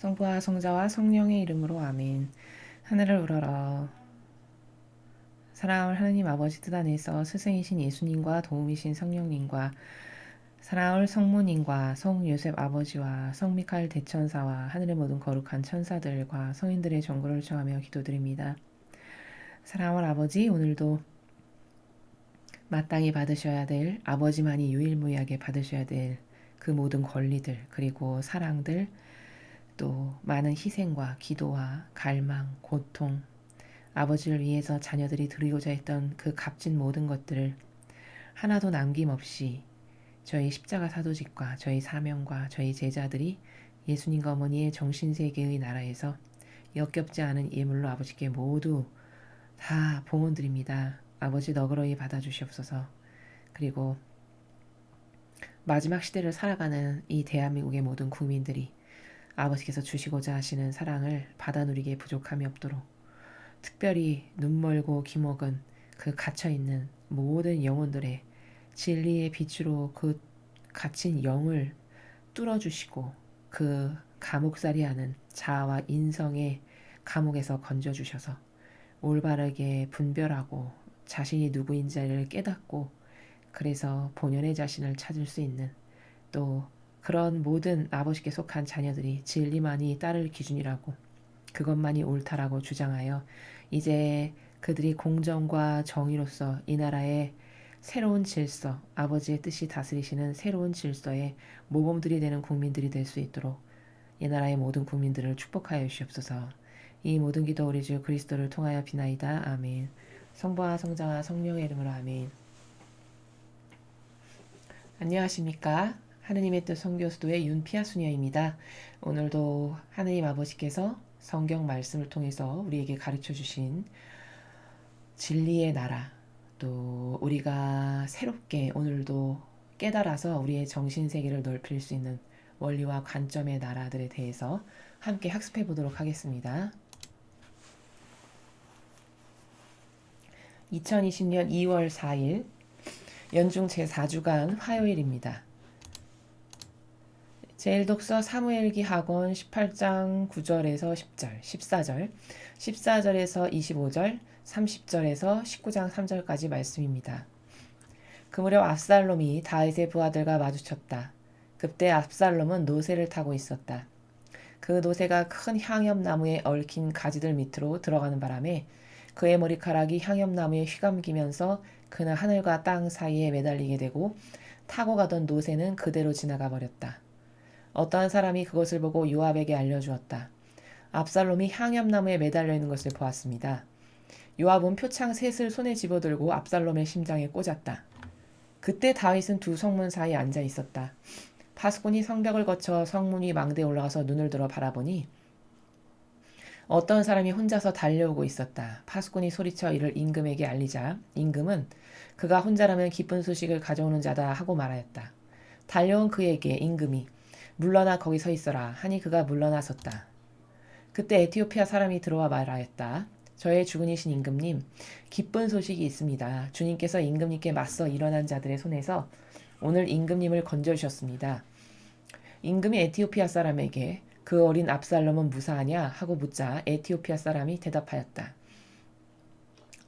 성부와 성자와 성령의 이름으로 아멘. 하늘을 우러러 사랑할 하느님 아버지 뜻 안에서 스승이신 예수님과 도움이신 성령님과 사랑할 성모님과 성 요셉 아버지와 성 미카엘 대천사와 하늘의 모든 거룩한 천사들과 성인들의 정보를 청하며 기도드립니다. 사랑할 아버지, 오늘도 마땅히 받으셔야 될, 아버지만이 유일무이하게 받으셔야 될 그 모든 권리들, 그리고 사랑들, 또 많은 희생과 기도와 갈망, 고통, 아버지를 위해서 자녀들이 드리고자 했던 그 값진 모든 것들을 하나도 남김없이 저희 십자가 사도직과 저희 사명과 저희 제자들이 예수님과 어머니의 정신세계의 나라에서 역겹지 않은 예물로 아버지께 모두 다 봉헌드립니다. 아버지 너그러이 받아주시옵소서. 그리고 마지막 시대를 살아가는 이 대한민국의 모든 국민들이 아버지께서 주시고자 하시는 사랑을 받아 누리기에 부족함이 없도록 특별히 눈멀고 기먹은 그 갇혀있는 모든 영혼들의 진리의 빛으로 그 갇힌 영을 뚫어주시고 그 감옥살이하는 자아와 인성의 감옥에서 건져주셔서 올바르게 분별하고 자신이 누구인지를 깨닫고 그래서 본연의 자신을 찾을 수 있는 또 그런 모든 아버지께 속한 자녀들이 진리만이 따를 기준이라고 그것만이 옳다라고 주장하여 이제 그들이 공정과 정의로서 이 나라의 새로운 질서, 아버지의 뜻이 다스리시는 새로운 질서의 모범들이 되는 국민들이 될 수 있도록 이 나라의 모든 국민들을 축복하여 주시옵소서. 이 모든 기도 우리 주 그리스도를 통하여 비나이다. 아멘. 성부와 성자와 성령의 이름으로 아멘. 안녕하십니까. 하느님의 뜻 선교수도의 윤피아수녀입니다. 오늘도 하느님 아버지께서 성경 말씀을 통해서 우리에게 가르쳐 주신 진리의 나라, 또 우리가 새롭게 오늘도 깨달아서 우리의 정신세계를 넓힐 수 있는 원리와 관점의 나라들에 대해서 함께 학습해 보도록 하겠습니다. 2020년 2월 4일 연중 제4주간 화요일입니다. 제1독서 사무엘기 하권 18장 9절에서 10절, 14절, 14절에서 25절, 30절에서 19장 3절까지 말씀입니다. 그 무렵 압살롬이 다윗의 부하들과 마주쳤다. 그때 압살롬은 노새를 타고 있었다. 그 노새가 큰 향엽나무에 얽힌 가지들 밑으로 들어가는 바람에 그의 머리카락이 향엽나무에 휘감기면서 그는 하늘과 땅 사이에 매달리게 되고 타고 가던 노새는 그대로 지나가 버렸다. 어떠한 사람이 그것을 보고 요압에게 알려주었다. 압살롬이 향엽나무에 매달려 있는 것을 보았습니다. 요압은 표창 셋을 손에 집어들고 압살롬의 심장에 꽂았다. 그때 다윗은 두 성문 사이에 앉아 있었다. 파수꾼이 성벽을 거쳐 성문 위 망대에 올라가서 눈을 들어 바라보니 어떤 사람이 혼자서 달려오고 있었다. 파수꾼이 소리쳐 이를 임금에게 알리자 임금은 그가 혼자라면 기쁜 소식을 가져오는 자다 하고 말하였다. 달려온 그에게 임금이 물러나 거기 서 있어라 하니 그가 물러나 섰다. 그때 에티오피아 사람이 들어와 말하였다. 저의 주군이신 임금님, 기쁜 소식이 있습니다. 주님께서 임금님께 맞서 일어난 자들의 손에서 오늘 임금님을 건져주셨습니다. 임금이 에티오피아 사람에게 그 어린 압살롬은 무사하냐 하고 묻자 에티오피아 사람이 대답하였다.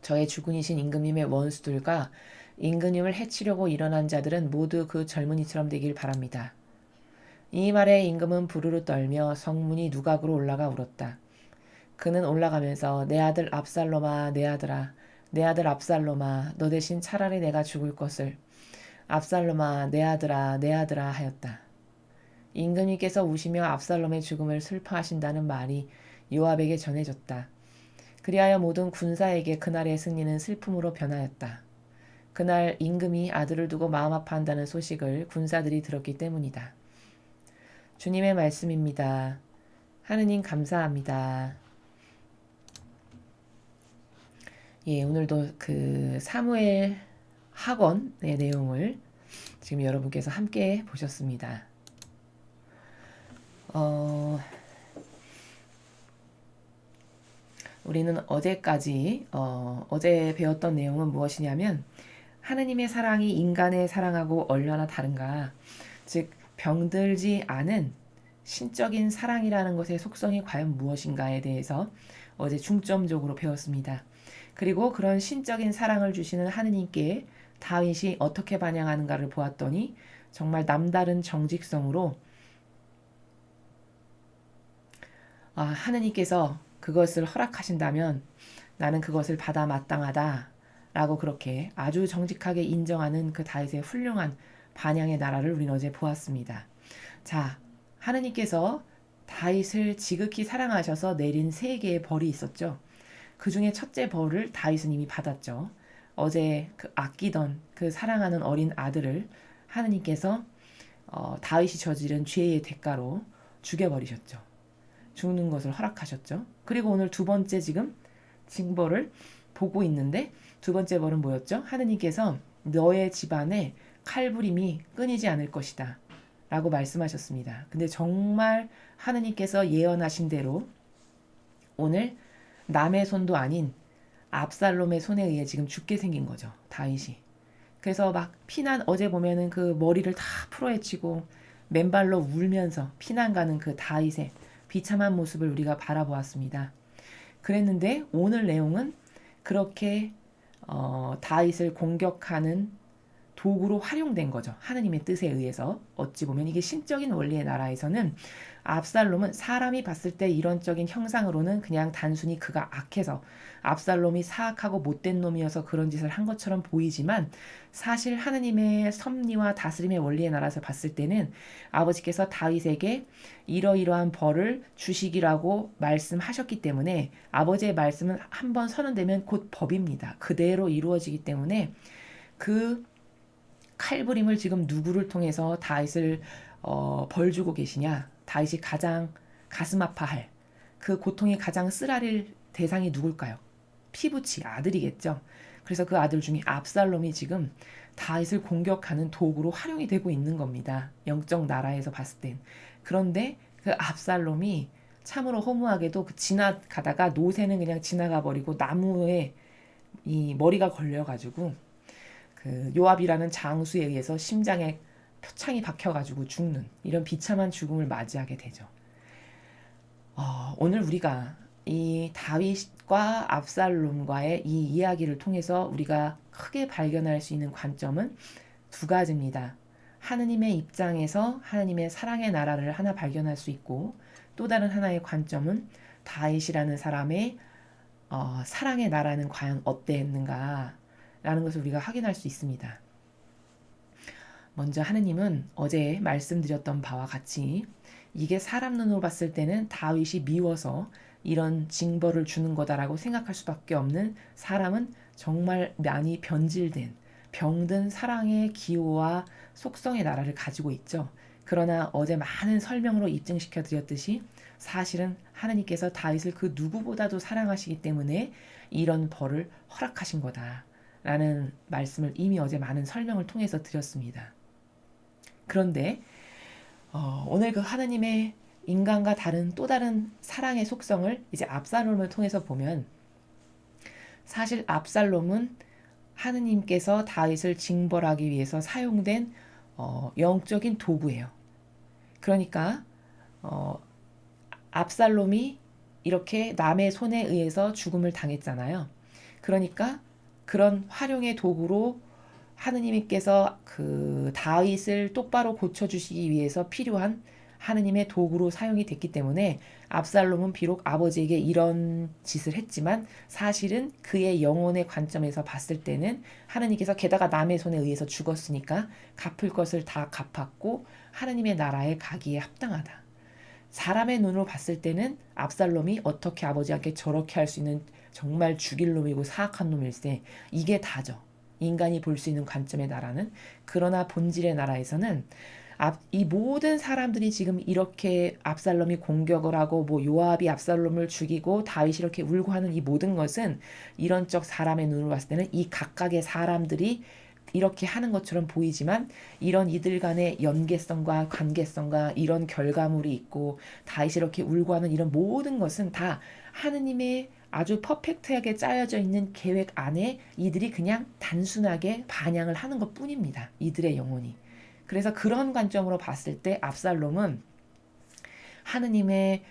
저의 주군이신 임금님의 원수들과 임금님을 해치려고 일어난 자들은 모두 그 젊은이처럼 되길 바랍니다. 이 말에 임금은 부르르 떨며 성문이 누각으로 올라가 울었다. 그는 올라가면서 내 아들 압살롬아, 내 아들아, 내 아들 압살롬아, 너 대신 차라리 내가 죽을 것을 압살롬아, 내 아들아, 내 아들아 하였다. 임금님께서 우시며 압살롬의 죽음을 슬퍼하신다는 말이 요압에게 전해졌다. 그리하여 모든 군사에게 그날의 승리는 슬픔으로 변하였다. 그날 임금이 아들을 두고 마음 아파한다는 소식을 군사들이 들었기 때문이다. 주님의 말씀입니다. 하느님 감사합니다. 예, 오늘도 그 사무엘 학원의 내용을 지금 여러분께서 함께 보셨습니다. 우리는 어제까지 어제 배웠던 내용은 무엇이냐면 하느님의 사랑이 인간의 사랑하고 얼마나 다른가, 즉 병들지 않은 신적인 사랑이라는 것의 속성이 과연 무엇인가에 대해서 어제 중점적으로 배웠습니다. 그리고 그런 신적인 사랑을 주시는 하느님께 다윗이 어떻게 반응하는가를 보았더니 정말 남다른 정직성으로 하느님께서 그것을 허락하신다면 나는 그것을 받아 마땅하다 라고 그렇게 아주 정직하게 인정하는 그 다윗의 훌륭한 반향의 나라를 우리는 어제 보았습니다. 자, 하느님께서 다윗을 지극히 사랑하셔서 내린 세 개의 벌이 있었죠. 그 중에 첫째 벌을 다윗은 이미 받았죠. 어제 그 아끼던 그 사랑하는 어린 아들을 하느님께서 다윗이 저지른 죄의 대가로 죽여버리셨죠. 죽는 것을 허락하셨죠. 그리고 오늘 두 번째 지금 징벌을 보고 있는데 두 번째 벌은 뭐였죠? 하느님께서 너의 집안에 칼부림이 끊이지 않을 것이다 라고 말씀하셨습니다. 근데 정말 하느님께서 예언하신 대로 오늘 남의 손도 아닌 압살롬의 손에 의해 지금 죽게 생긴 거죠. 다윗이. 그래서 막 피난 어제 보면은 그 머리를 다 풀어헤치고 맨발로 울면서 피난 가는 그 다윗의 비참한 모습을 우리가 바라보았습니다. 그랬는데 오늘 내용은 그렇게 다윗을 공격하는 도구로 활용된 거죠. 하느님의 뜻에 의해서. 어찌 보면 이게 신적인 원리의 나라에서는 압살롬은 사람이 봤을 때 이론적인 형상으로는 그냥 단순히 그가 악해서 압살롬이 사악하고 못된 놈이어서 그런 짓을 한 것처럼 보이지만 사실 하느님의 섭리와 다스림의 원리의 나라에서 봤을 때는 아버지께서 다윗에게 이러이러한 벌을 주시기라고 말씀하셨기 때문에 아버지의 말씀은 한번 선언되면 곧 법입니다. 그대로 이루어지기 때문에 그 칼부림을 지금 누구를 통해서 다윗을 벌 주고 계시냐? 다윗이 가장 가슴 아파할 그 고통이 가장 쓰라릴 대상이 누굴까요? 피부치 아들이겠죠. 그래서 그 아들 중에 압살롬이 지금 다윗을 공격하는 도구로 활용이 되고 있는 겁니다. 영적 나라에서 봤을 땐. 그런데 그 압살롬이 참으로 허무하게도 그 지나가다가 노새는 그냥 지나가 버리고 나무에 이 머리가 걸려가지고 그 요압이라는 장수에 의해서 심장에 표창이 박혀가지고 죽는 이런 비참한 죽음을 맞이하게 되죠. 오늘 우리가 이 다윗과 압살롬과의 이 이야기를 통해서 우리가 크게 발견할 수 있는 관점은 두 가지입니다. 하느님의 입장에서 하느님의 사랑의 나라를 하나 발견할 수 있고 또 다른 하나의 관점은 다윗이라는 사람의 사랑의 나라는 과연 어땠는가 라는 것을 우리가 확인할 수 있습니다. 먼저 하느님은 어제 말씀드렸던 바와 같이 이게 사람 눈으로 봤을 때는 다윗이 미워서 이런 징벌을 주는 거다라고 생각할 수밖에 없는 사람은 정말 많이 변질된 병든 사랑의 기호와 속성의 나라를 가지고 있죠. 그러나 어제 많은 설명으로 입증시켜 드렸듯이 사실은 하느님께서 다윗을 그 누구보다도 사랑하시기 때문에 이런 벌을 허락하신 거다 라는 말씀을 이미 어제 많은 설명을 통해서 드렸습니다. 그런데 오늘 그 하느님의 인간과 다른 또 다른 사랑의 속성을 이제 압살롬을 통해서 보면 사실 압살롬은 하느님께서 다윗을 징벌하기 위해서 사용된 영적인 도구예요. 그러니까 압살롬이 이렇게 남의 손에 의해서 죽음을 당했잖아요. 그러니까 그런 활용의 도구로 하느님께서 그 다윗을 똑바로 고쳐주시기 위해서 필요한 하느님의 도구로 사용이 됐기 때문에 압살롬은 비록 아버지에게 이런 짓을 했지만 사실은 그의 영혼의 관점에서 봤을 때는 하느님께서 게다가 남의 손에 의해서 죽었으니까 갚을 것을 다 갚았고 하느님의 나라에 가기에 합당하다. 사람의 눈으로 봤을 때는 압살롬이 어떻게 아버지한테 저렇게 할 수 있는 정말 죽일 놈이고 사악한 놈일세. 이게 다죠. 인간이 볼 수 있는 관점의 나라는. 그러나 본질의 나라에서는 이 모든 사람들이 지금 이렇게 압살롬이 공격을 하고 뭐 요압이 압살롬을 죽이고 다윗이 이렇게 울고 하는 이 모든 것은 이런적 사람의 눈으로 봤을 때는 이 각각의 사람들이 이렇게 하는 것처럼 보이지만 이런 이들 간의 연계성과 관계성과 이런 결과물이 있고 다윗이 이렇게 울고 하는 이런 모든 것은 다 하느님의 아주 퍼펙트하게 짜여져 있는 계획 안에 이들이 그냥 단순하게 반영을 하는 것 뿐입니다. 이들의 영혼이. 그래서 그런 관점으로 봤을 때 압살롬은 하느님의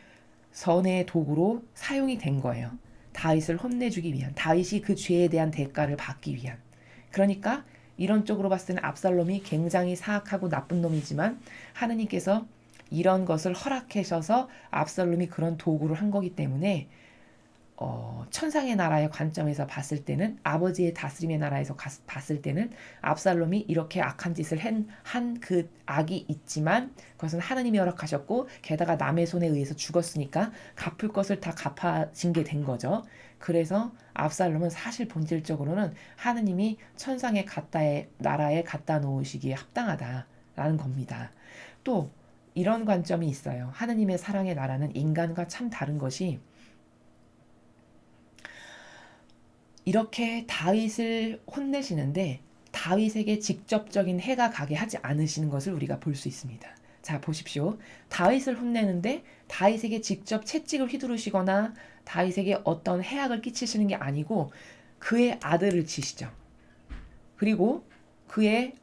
선의 도구로 사용이 된 거예요. 다윗을 혼내주기 위한, 다윗이 그 죄에 대한 대가를 받기 위한. 그러니까 이런 쪽으로 봤을 때는 압살롬이 굉장히 사악하고 나쁜 놈이지만 하느님께서 이런 것을 허락하셔서 압살롬이 그런 도구를 한 거기 때문에 천상의 나라의 관점에서 봤을 때는, 아버지의 다스림의 나라에서 봤을 때는 압살롬이 이렇게 악한 짓을 한 그 악이 있지만 그것은 하느님이 허락하셨고 게다가 남의 손에 의해서 죽었으니까 갚을 것을 다 갚아진 게 된 거죠. 그래서 압살롬은 사실 본질적으로는 하느님이 천상의 나라에 갖다 놓으시기에 합당하다라는 겁니다. 또 이런 관점이 있어요. 하느님의 사랑의 나라는 인간과 참 다른 것이, 이렇게 다윗을 혼내시는데 다윗에게 직접적인 해가 가게 하지 않으시는 것을 우리가 볼 수 있습니다. 자, 보십시오. 다윗을 혼내는데 다윗에게 직접 채찍을 휘두르시거나 다윗에게 어떤 해악을 끼치시는 게 아니고 그의 아들을 치시죠. 그리고 그의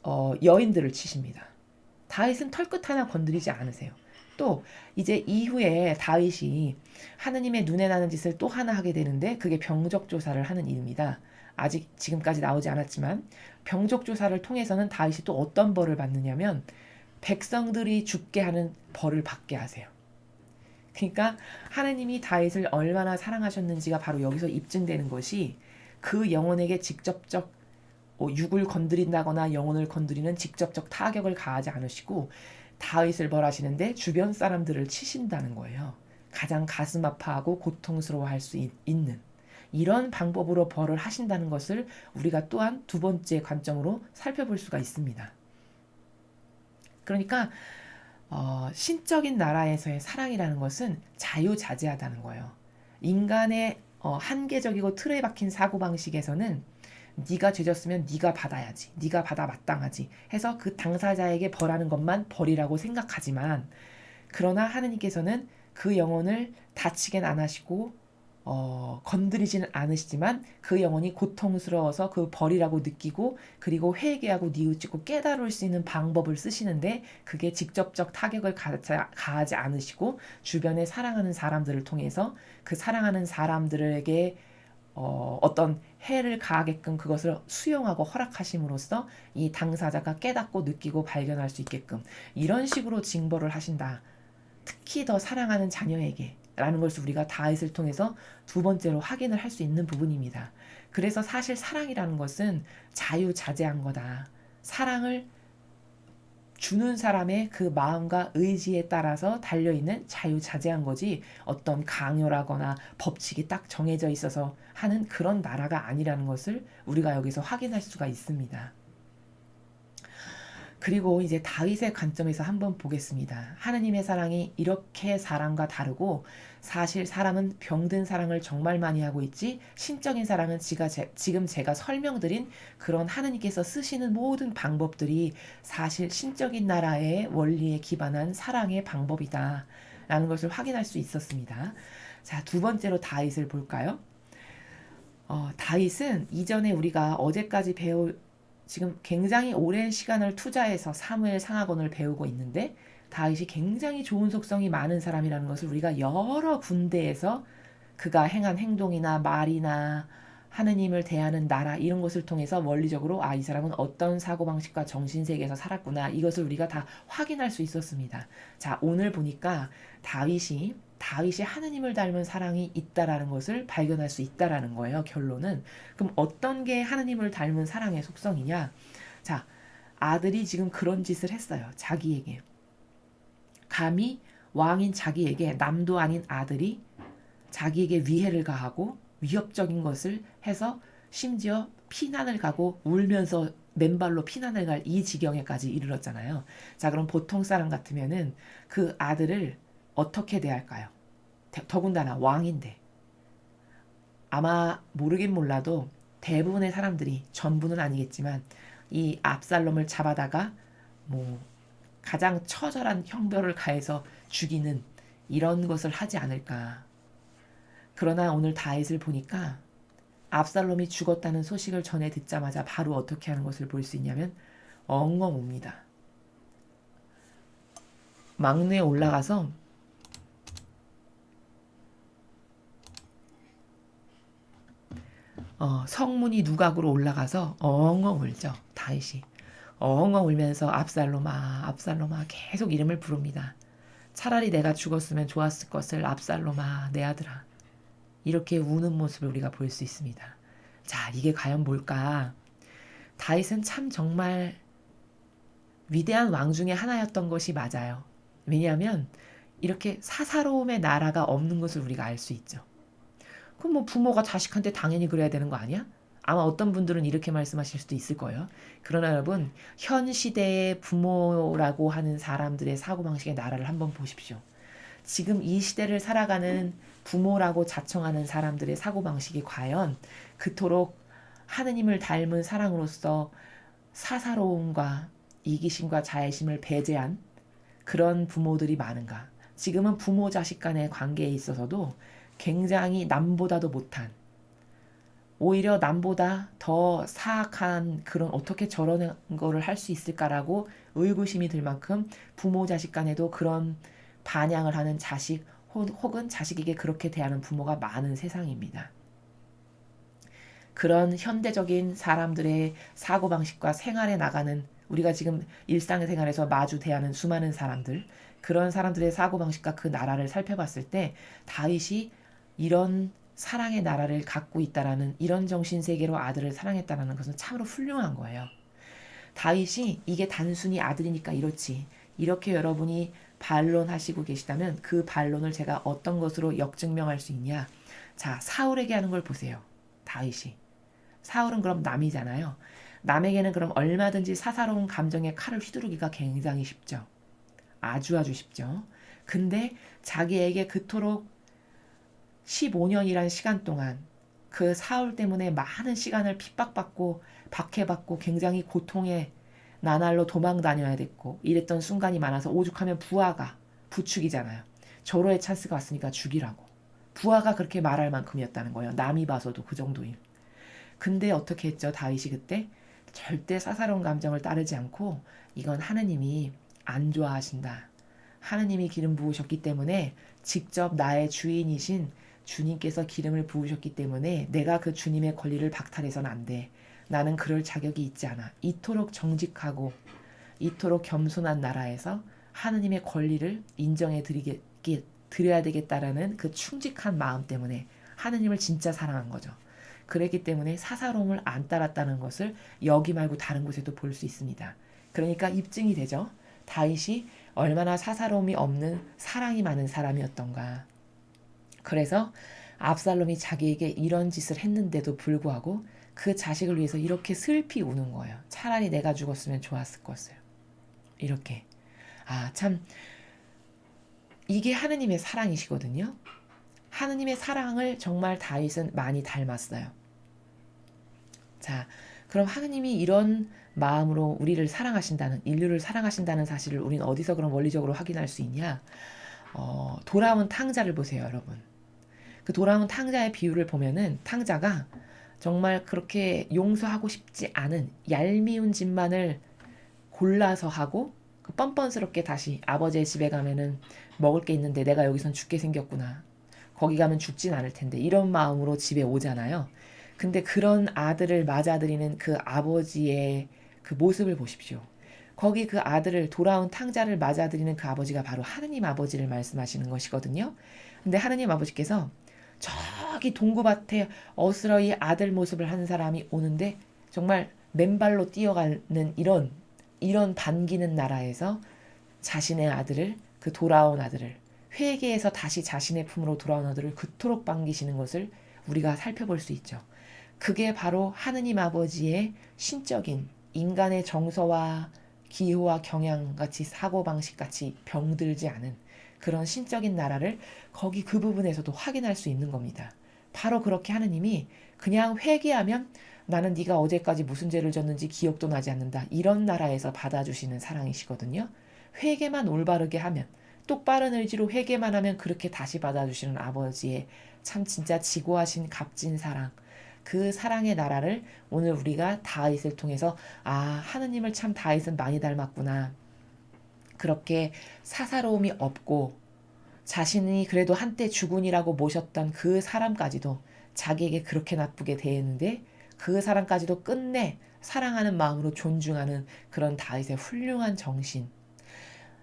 여인들을 치십니다. 다윗은 털끝 하나 건드리지 않으세요. 또 이제 이후에 다윗이 하느님의 눈에 나는 짓을 또 하나 하게 되는데 그게 병적 조사를 하는 일입니다. 아직 지금까지 나오지 않았지만 병적 조사를 통해서는 다윗이 또 어떤 벌을 받느냐면 백성들이 죽게 하는 벌을 받게 하세요. 그러니까 하느님이 다윗을 얼마나 사랑하셨는지가 바로 여기서 입증되는 것이, 그 영혼에게 직접적 육을 건드린다거나 영혼을 건드리는 직접적 타격을 가하지 않으시고 다윗을 벌하시는데 주변 사람들을 치신다는 거예요. 가장 가슴 아파하고 고통스러워할 수 있는 이런 방법으로 벌을 하신다는 것을 우리가 또한 두 번째 관점으로 살펴볼 수가 있습니다. 그러니까 신적인 나라에서의 사랑이라는 것은 자유자재하다는 거예요. 인간의 한계적이고 틀에 박힌 사고방식에서는 네가 죄졌으면 네가 받아야지, 네가 받아 마땅하지 해서 그 당사자에게 벌하는 것만 벌이라고 생각하지만, 그러나 하느님께서는 그 영혼을 다치게는 안 하시고 건드리지는 않으시지만 그 영혼이 고통스러워서 그 벌이라고 느끼고 그리고 회개하고 뉘우치고 깨달을 수 있는 방법을 쓰시는데, 그게 직접적 타격을 가하지 않으시고 주변에 사랑하는 사람들을 통해서 그 사랑하는 사람들에게 어떤 해를 가하게끔 그것을 수용하고 허락하심으로써 이 당사자가 깨닫고 느끼고 발견할 수 있게끔 이런 식으로 징벌을 하신다. 특히 더 사랑하는 자녀에게 라는 것을 우리가 다윗을 통해서 두 번째로 확인을 할 수 있는 부분입니다. 그래서 사실 사랑이라는 것은 자유자재한 거다. 사랑을 주는 사람의 그 마음과 의지에 따라서 달려있는 자유자재한 거지 어떤 강요라거나 법칙이 딱 정해져 있어서 하는 그런 나라가 아니라는 것을 우리가 여기서 확인할 수가 있습니다. 그리고 이제 다윗의 관점에서 한번 보겠습니다. 하느님의 사랑이 이렇게 사랑과 다르고, 사실 사람은 병든 사랑을 정말 많이 하고 있지 신적인 사랑은 지금 제가 설명드린 그런 하느님께서 쓰시는 모든 방법들이 사실 신적인 나라의 원리에 기반한 사랑의 방법이다 라는 것을 확인할 수 있었습니다. 자, 두 번째로 다윗을 볼까요? 다윗은 이전에 우리가 어제까지 지금 굉장히 오랜 시간을 투자해서 사무엘 상하권을 배우고 있는데 다윗이 굉장히 좋은 속성이 많은 사람이라는 것을 우리가 여러 군데에서 그가 행한 행동이나 말이나 하느님을 대하는 나라 이런 것을 통해서 원리적으로 이 사람은 어떤 사고방식과 정신세계에서 살았구나 이것을 우리가 다 확인할 수 있었습니다. 자, 오늘 보니까 다윗이 하느님을 닮은 사랑이 있다라는 것을 발견할 수 있다라는 거예요. 결론은. 그럼 어떤 게 하느님을 닮은 사랑의 속성이냐? 자, 아들이 지금 그런 짓을 했어요. 자기에게. 감히 왕인 자기에게, 남도 아닌 아들이 자기에게 위해를 가하고 위협적인 것을 해서 심지어 피난을 가고 울면서 맨발로 피난을 갈 이 지경에까지 이르렀잖아요. 자, 그럼 보통 사람 같으면은 그 아들을 어떻게 대할까요? 더군다나 왕인데. 아마 모르긴 몰라도 대부분의 사람들이, 전부는 아니겠지만 이 압살롬을 잡아다가 가장 처절한 형벌을 가해서 죽이는 이런 것을 하지 않을까. 그러나 오늘 다윗을 보니까 압살롬이 죽었다는 소식을 전해 듣자마자 바로 어떻게 하는 것을 볼 수 있냐면 엉엉 웁니다. 망루에 올라가서 성문이 누각으로 올라가서 엉엉 울죠. 다윗이. 엉엉 울면서 압살롬아, 압살롬아 계속 이름을 부릅니다. 차라리 내가 죽었으면 좋았을 것을 압살롬아, 내 아들아. 이렇게 우는 모습을 우리가 볼 수 있습니다. 자, 이게 과연 뭘까? 다윗은 참 정말 위대한 왕 중에 하나였던 것이 맞아요. 왜냐하면 이렇게 사사로움의 나라가 없는 것을 우리가 알 수 있죠. 그럼 뭐 부모가 자식한테 당연히 그래야 되는 거 아니야? 아마 어떤 분들은 이렇게 말씀하실 수도 있을 거예요. 그러나 여러분, 현 시대의 부모라고 하는 사람들의 사고방식의 나라를 한번 보십시오. 지금 이 시대를 살아가는 부모라고 자청하는 사람들의 사고방식이 과연 그토록 하느님을 닮은 사랑으로서 사사로움과 이기심과 자애심을 배제한 그런 부모들이 많은가? 지금은 부모 자식 간의 관계에 있어서도 굉장히 남보다도 못한, 오히려 남보다 더 사악한 그런 어떻게 저런 거를 할 수 있을까라고 의구심이 들 만큼 부모 자식 간에도 그런 반향을 하는 자식 혹은 자식에게 그렇게 대하는 부모가 많은 세상입니다. 그런 현대적인 사람들의 사고방식과 생활에 나가는 우리가 지금 일상생활에서 마주 대하는 수많은 사람들, 그런 사람들의 사고방식과 그 나라를 살펴봤을 때 다윗이 이런 사랑의 나라를 갖고 있다라는, 이런 정신세계로 아들을 사랑했다라는 것은 참으로 훌륭한 거예요. 다윗이 이게 단순히 아들이니까 이렇지, 이렇게 여러분이 반론하시고 계시다면 그 반론을 제가 어떤 것으로 역증명할 수 있냐? 자, 사울에게 하는 걸 보세요. 다윗이. 사울은 그럼 남이잖아요. 남에게는 그럼 얼마든지 사사로운 감정의 칼을 휘두르기가 굉장히 쉽죠. 아주 쉽죠. 근데 자기에게 그토록 15년이란 시간 동안 그 사울 때문에 많은 시간을 핍박받고 박해받고 굉장히 고통의 나날로 도망 다녀야 됐고 이랬던 순간이 많아서 오죽하면 부하가 부축이잖아요. 절호의 찬스가 왔으니까 죽이라고. 부하가 그렇게 말할 만큼이었다는 거예요. 남이 봐서도 그 정도임. 근데 어떻게 했죠? 다윗이 그때 절대 사사로운 감정을 따르지 않고 이건 하느님이 안 좋아하신다. 하느님이 기름 부으셨기 때문에 직접 나의 주인이신 주님께서 기름을 부으셨기 때문에 내가 그 주님의 권리를 박탈해서는 안 돼. 나는 그럴 자격이 있지 않아. 이토록 정직하고 이토록 겸손한 나라에서 하느님의 권리를 인정해 드려야 되겠다라는 그 충직한 마음 때문에 하느님을 진짜 사랑한 거죠. 그랬기 때문에 사사로움을 안 따랐다는 것을 여기 말고 다른 곳에도 볼 수 있습니다. 그러니까 입증이 되죠. 다윗이 얼마나 사사로움이 없는 사랑이 많은 사람이었던가. 그래서 압살롬이 자기에게 이런 짓을 했는데도 불구하고 그 자식을 위해서 이렇게 슬피 우는 거예요. 차라리 내가 죽었으면 좋았을 것을. 이렇게. 참 이게 하느님의 사랑이시거든요. 하느님의 사랑을 정말 다윗은 많이 닮았어요. 자, 그럼 하느님이 이런 마음으로 우리를 사랑하신다는, 인류를 사랑하신다는 사실을 우리는 어디서 그럼 원리적으로 확인할 수 있냐? 돌아온 탕자를 보세요, 여러분. 그 돌아온 탕자의 비유를 보면은 탕자가 정말 그렇게 용서하고 싶지 않은 얄미운 짓만을 골라서 하고 그 뻔뻔스럽게 다시 아버지의 집에 가면은 먹을 게 있는데 내가 여기선 죽게 생겼구나. 거기 가면 죽진 않을 텐데 이런 마음으로 집에 오잖아요. 근데 그런 아들을 맞아들이는 그 아버지의 그 모습을 보십시오. 거기 그 아들을 돌아온 탕자를 맞아들이는 그 아버지가 바로 하느님 아버지를 말씀하시는 것이거든요. 근데 하느님 아버지께서 저기 동구밭에 어스러이 아들 모습을 한 사람이 오는데 정말 맨발로 뛰어가는 이런 반기는 나라에서 자신의 아들을, 그 돌아온 아들을, 회개해서 다시 자신의 품으로 돌아온 아들을 그토록 반기시는 것을 우리가 살펴볼 수 있죠. 그게 바로 하느님 아버지의 신적인 인간의 정서와 기호와 경향같이 사고방식같이 병들지 않은 그런 신적인 나라를 거기 그 부분에서도 확인할 수 있는 겁니다. 바로 그렇게 하느님이 그냥 회개하면 나는 네가 어제까지 무슨 죄를 졌는지 기억도 나지 않는다. 이런 나라에서 받아주시는 사랑이시거든요. 회개만 올바르게 하면, 똑바른 의지로 회개만 하면 그렇게 다시 받아주시는 아버지의 참 진짜 지고하신 값진 사랑, 그 사랑의 나라를 오늘 우리가 다윗을 통해서 하느님을 참 다윗은 많이 닮았구나. 그렇게 사사로움이 없고 자신이 그래도 한때 주군이라고 모셨던 그 사람까지도 자기에게 그렇게 나쁘게 대했는데 그 사람까지도 끝내 사랑하는 마음으로 존중하는 그런 다윗의 훌륭한 정신.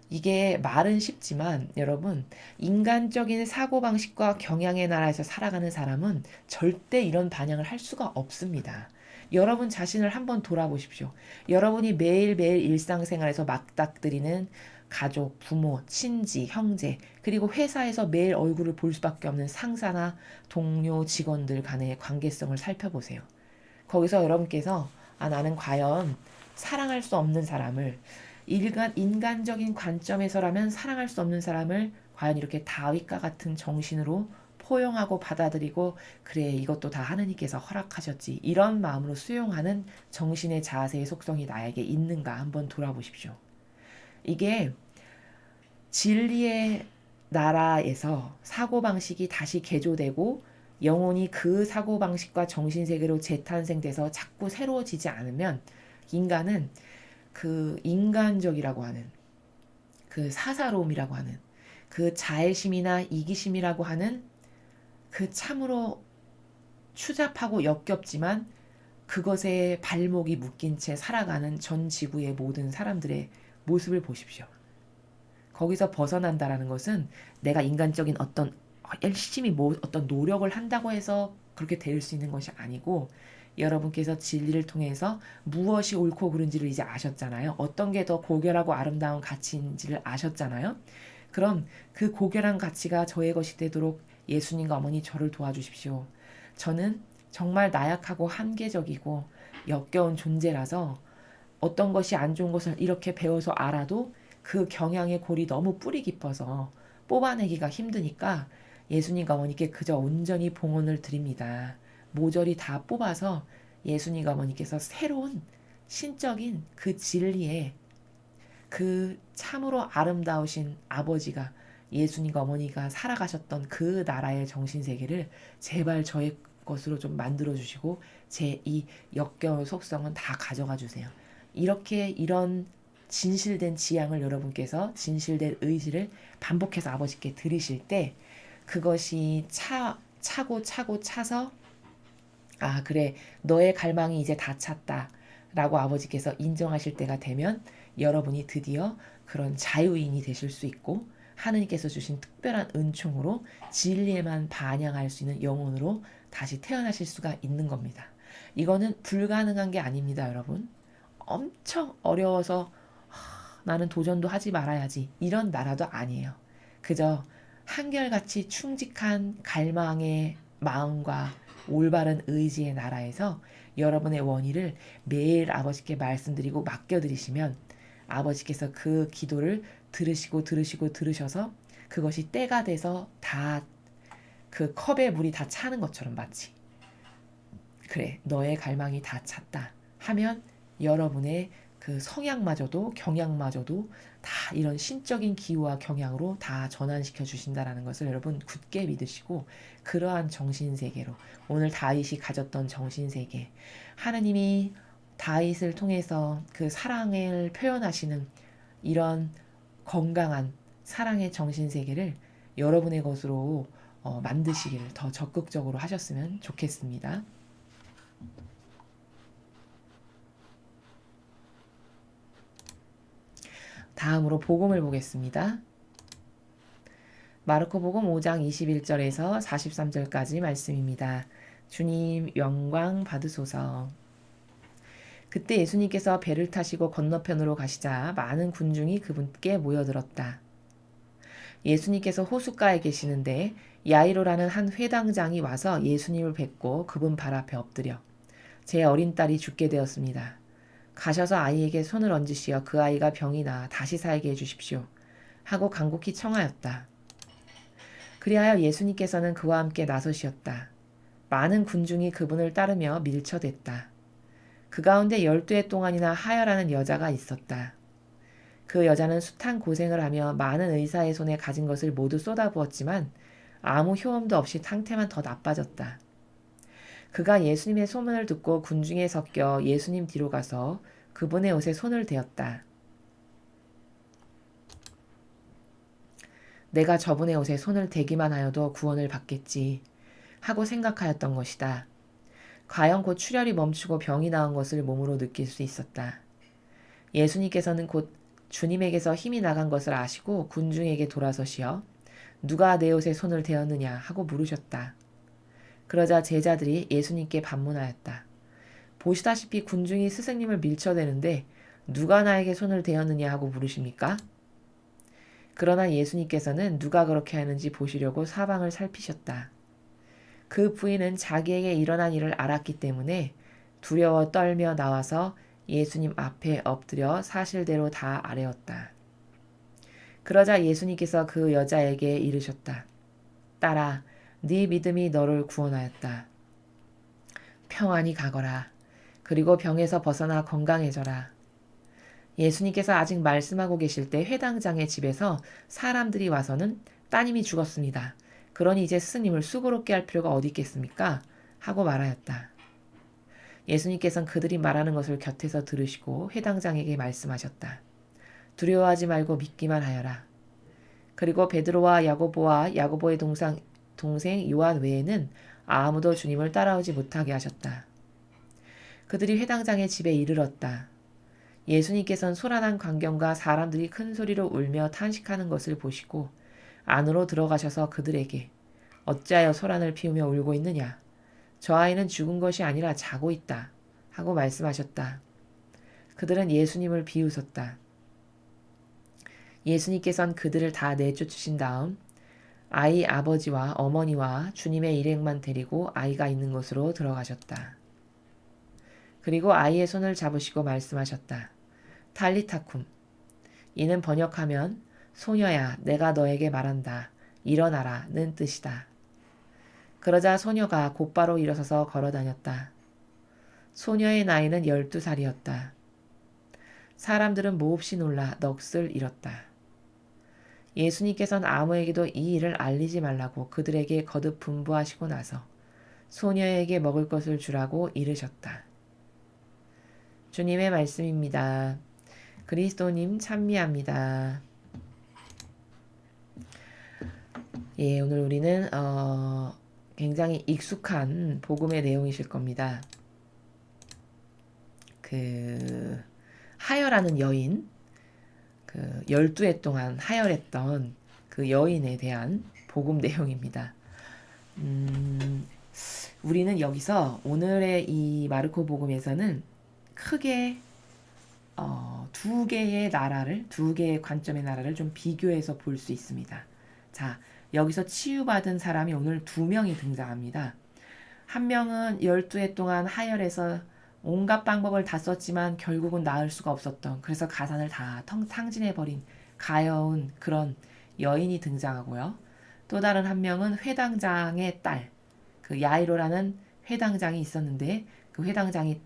이게 말은 쉽지만 여러분, 인간적인 사고방식과 경향의 나라에서 살아가는 사람은 절대 이런 반영을 할 수가 없습니다. 여러분 자신을 한번 돌아보십시오. 여러분이 매일매일 일상생활에서 맞닥뜨리는 가족, 부모, 친지, 형제, 그리고 회사에서 매일 얼굴을 볼 수밖에 없는 상사나 동료, 직원들 간의 관계성을 살펴보세요. 거기서 여러분께서 나는 과연 사랑할 수 없는 사람을 인간적인 관점에서라면 사랑할 수 없는 사람을 과연 이렇게 다윗과 같은 정신으로 포용하고 받아들이고 그래 이것도 다 하느님께서 허락하셨지 이런 마음으로 수용하는 정신의 자세의 속성이 나에게 있는가 한번 돌아보십시오. 이게 진리의 나라에서 사고방식이 다시 개조되고 영혼이 그 사고방식과 정신세계로 재탄생돼서 자꾸 새로워지지 않으면 인간은 그 인간적이라고 하는 그 사사로움이라고 하는 그 자애심이나 이기심이라고 하는 그 참으로 추잡하고 역겹지만 그것에 발목이 묶인 채 살아가는 전 지구의 모든 사람들의 모습을 보십시오. 거기서 벗어난다라는 것은 내가 인간적인 어떤 열심히 어떤 노력을 한다고 해서 그렇게 될 수 있는 것이 아니고 여러분께서 진리를 통해서 무엇이 옳고 그른지를 이제 아셨잖아요. 어떤 게 더 고결하고 아름다운 가치인지를 아셨잖아요. 그럼 그 고결한 가치가 저의 것이 되도록 예수님과 어머니 저를 도와주십시오. 저는 정말 나약하고 한계적이고 역겨운 존재라서 어떤 것이 안 좋은 것을 이렇게 배워서 알아도 그 경향의 골이 너무 뿌리 깊어서 뽑아내기가 힘드니까 예수님과 어머니께 그저 온전히 봉헌을 드립니다. 모조리 다 뽑아서 예수님과 어머니께서 새로운 신적인 그 진리에 그 참으로 아름다우신 아버지가 예수님과 어머니가 살아가셨던 그 나라의 정신세계를 제발 저의 것으로 좀 만들어 주시고 제 이 역겨운 속성은 다 가져가 주세요. 이렇게 이런 진실된 지향을 여러분께서 진실된 의지를 반복해서 아버지께 드리실 때 그것이 차고 차고 차서 그래 너의 갈망이 이제 다 찼다 라고 아버지께서 인정하실 때가 되면 여러분이 드디어 그런 자유인이 되실 수 있고 하느님께서 주신 특별한 은총으로 진리에만 반영할 수 있는 영혼으로 다시 태어나실 수가 있는 겁니다. 이거는 불가능한 게 아닙니다, 여러분. 엄청 어려워서 나는 도전도 하지 말아야지 이런 나라도 아니에요. 그저 한결같이 충직한 갈망의 마음과 올바른 의지의 나라에서 여러분의 원의를 매일 아버지께 말씀드리고 맡겨드리시면 아버지께서 그 기도를 들으셔서 그것이 때가 돼서 다 그 컵에 물이 다 차는 것처럼 마치 그래 너의 갈망이 다 찼다 하면 여러분의 그 성향마저도 경향마저도 다 이런 신적인 기호와 경향으로 다 전환시켜 주신다라는 것을 여러분 굳게 믿으시고 그러한 정신세계로 오늘 다윗이 가졌던 정신세계 하느님이 다윗을 통해서 그 사랑을 표현하시는 이런 건강한 사랑의 정신세계를 여러분의 것으로 만드시기를 더 적극적으로 하셨으면 좋겠습니다. 다음으로 복음을 보겠습니다. 마르코복음 5장 21절에서 43절까지 말씀입니다. 주님 영광 받으소서. 그때 예수님께서 배를 타시고 건너편으로 가시자 많은 군중이 그분께 모여들었다. 예수님께서 호숫가에 계시는데 야이로라는 한 회당장이 와서 예수님을 뵙고 그분 발 앞에 엎드려 제 어린 딸이 죽게 되었습니다. 가셔서 아이에게 손을 얹으시어 그 아이가 병이 나 다시 살게 해주십시오. 하고 간곡히 청하였다. 그리하여 예수님께서는 그와 함께 나서시었다. 많은 군중이 그분을 따르며 밀쳐댔다. 그 가운데 12해 동안이나 하여라는 여자가 있었다. 그 여자는 숱한 고생을 하며 많은 의사의 손에 가진 것을 모두 쏟아부었지만 아무 효험도 없이 상태만 더 나빠졌다. 그가 예수님의 소문을 듣고 군중에 섞여 예수님 뒤로 가서 그분의 옷에 손을 대었다. 내가 저분의 옷에 손을 대기만 하여도 구원을 받겠지. 하고 생각하였던 것이다. 과연 곧 출혈이 멈추고 병이 나은 것을 몸으로 느낄 수 있었다. 예수님께서는 곧 주님에게서 힘이 나간 것을 아시고 군중에게 돌아서시어 누가 내 옷에 손을 대었느냐 하고 물으셨다. 그러자 제자들이 예수님께 반문하였다. 보시다시피 군중이 스승님을 밀쳐대는데 누가 나에게 손을 대었느냐 하고 물으십니까? 그러나 예수님께서는 누가 그렇게 하는지 보시려고 사방을 살피셨다. 그 부인은 자기에게 일어난 일을 알았기 때문에 두려워 떨며 나와서 예수님 앞에 엎드려 사실대로 다 아뢰었다. 그러자 예수님께서 그 여자에게 이르셨다. 딸아, 네 믿음이 너를 구원하였다. 평안히 가거라. 그리고 병에서 벗어나 건강해져라. 예수님께서 아직 말씀하고 계실 때 회당장의 집에서 사람들이 와서는 따님이 죽었습니다. 그러니 이제 스승님을 수고롭게 할 필요가 어디 있겠습니까? 하고 말하였다. 예수님께서는 그들이 말하는 것을 곁에서 들으시고 회당장에게 말씀하셨다. 두려워하지 말고 믿기만 하여라. 그리고 베드로와 야고보와 야고보의 동생 요한 외에는 아무도 주님을 따라오지 못하게 하셨다. 그들이 회당장의 집에 이르렀다. 예수님께서는 소란한 광경과 사람들이 큰 소리로 울며 탄식하는 것을 보시고 안으로 들어가셔서 그들에게 어찌하여 소란을 피우며 울고 있느냐? 저 아이는 죽은 것이 아니라 자고 있다. 하고 말씀하셨다. 그들은 예수님을 비웃었다. 예수님께서는 그들을 다 내쫓으신 다음 아이 아버지와 어머니와 주님의 일행만 데리고 아이가 있는 곳으로 들어가셨다. 그리고 아이의 손을 잡으시고 말씀하셨다. 탈리타쿰. 이는 번역하면 소녀야 내가 너에게 말한다. 일어나라는 뜻이다. 그러자 소녀가 곧바로 일어서서 걸어다녔다. 소녀의 나이는 12살이었다. 사람들은 몹시 놀라 넋을 잃었다. 예수님께서는 아무에게도 이 일을 알리지 말라고 그들에게 거듭 분부하시고 나서 소녀에게 먹을 것을 주라고 이르셨다. 주님의 말씀입니다. 그리스도님 찬미합니다. 예, 오늘 우리는 굉장히 익숙한 복음의 내용이실 겁니다. 그 하여라는 여인, 그 12해 동안 하혈했던 그 여인에 대한 복음 내용입니다. 우리는 여기서 오늘의 이 마르코 복음에서는 크게 두 개의 나라를, 두 개의 관점의 나라를 좀 비교해서 볼 수 있습니다. 자, 여기서 치유받은 사람이 오늘 두 명이 등장합니다. 한 명은 12해 동안 하혈해서 온갖 방법을 다 썼지만 결국은 나을 수가 없었던, 그래서 가산을 다 탕진해버린 가여운 그런 여인이 등장하고요. 또 다른 한 명은 회당장의 딸, 그 야이로라는 회당장이 있었는데 그 회당장의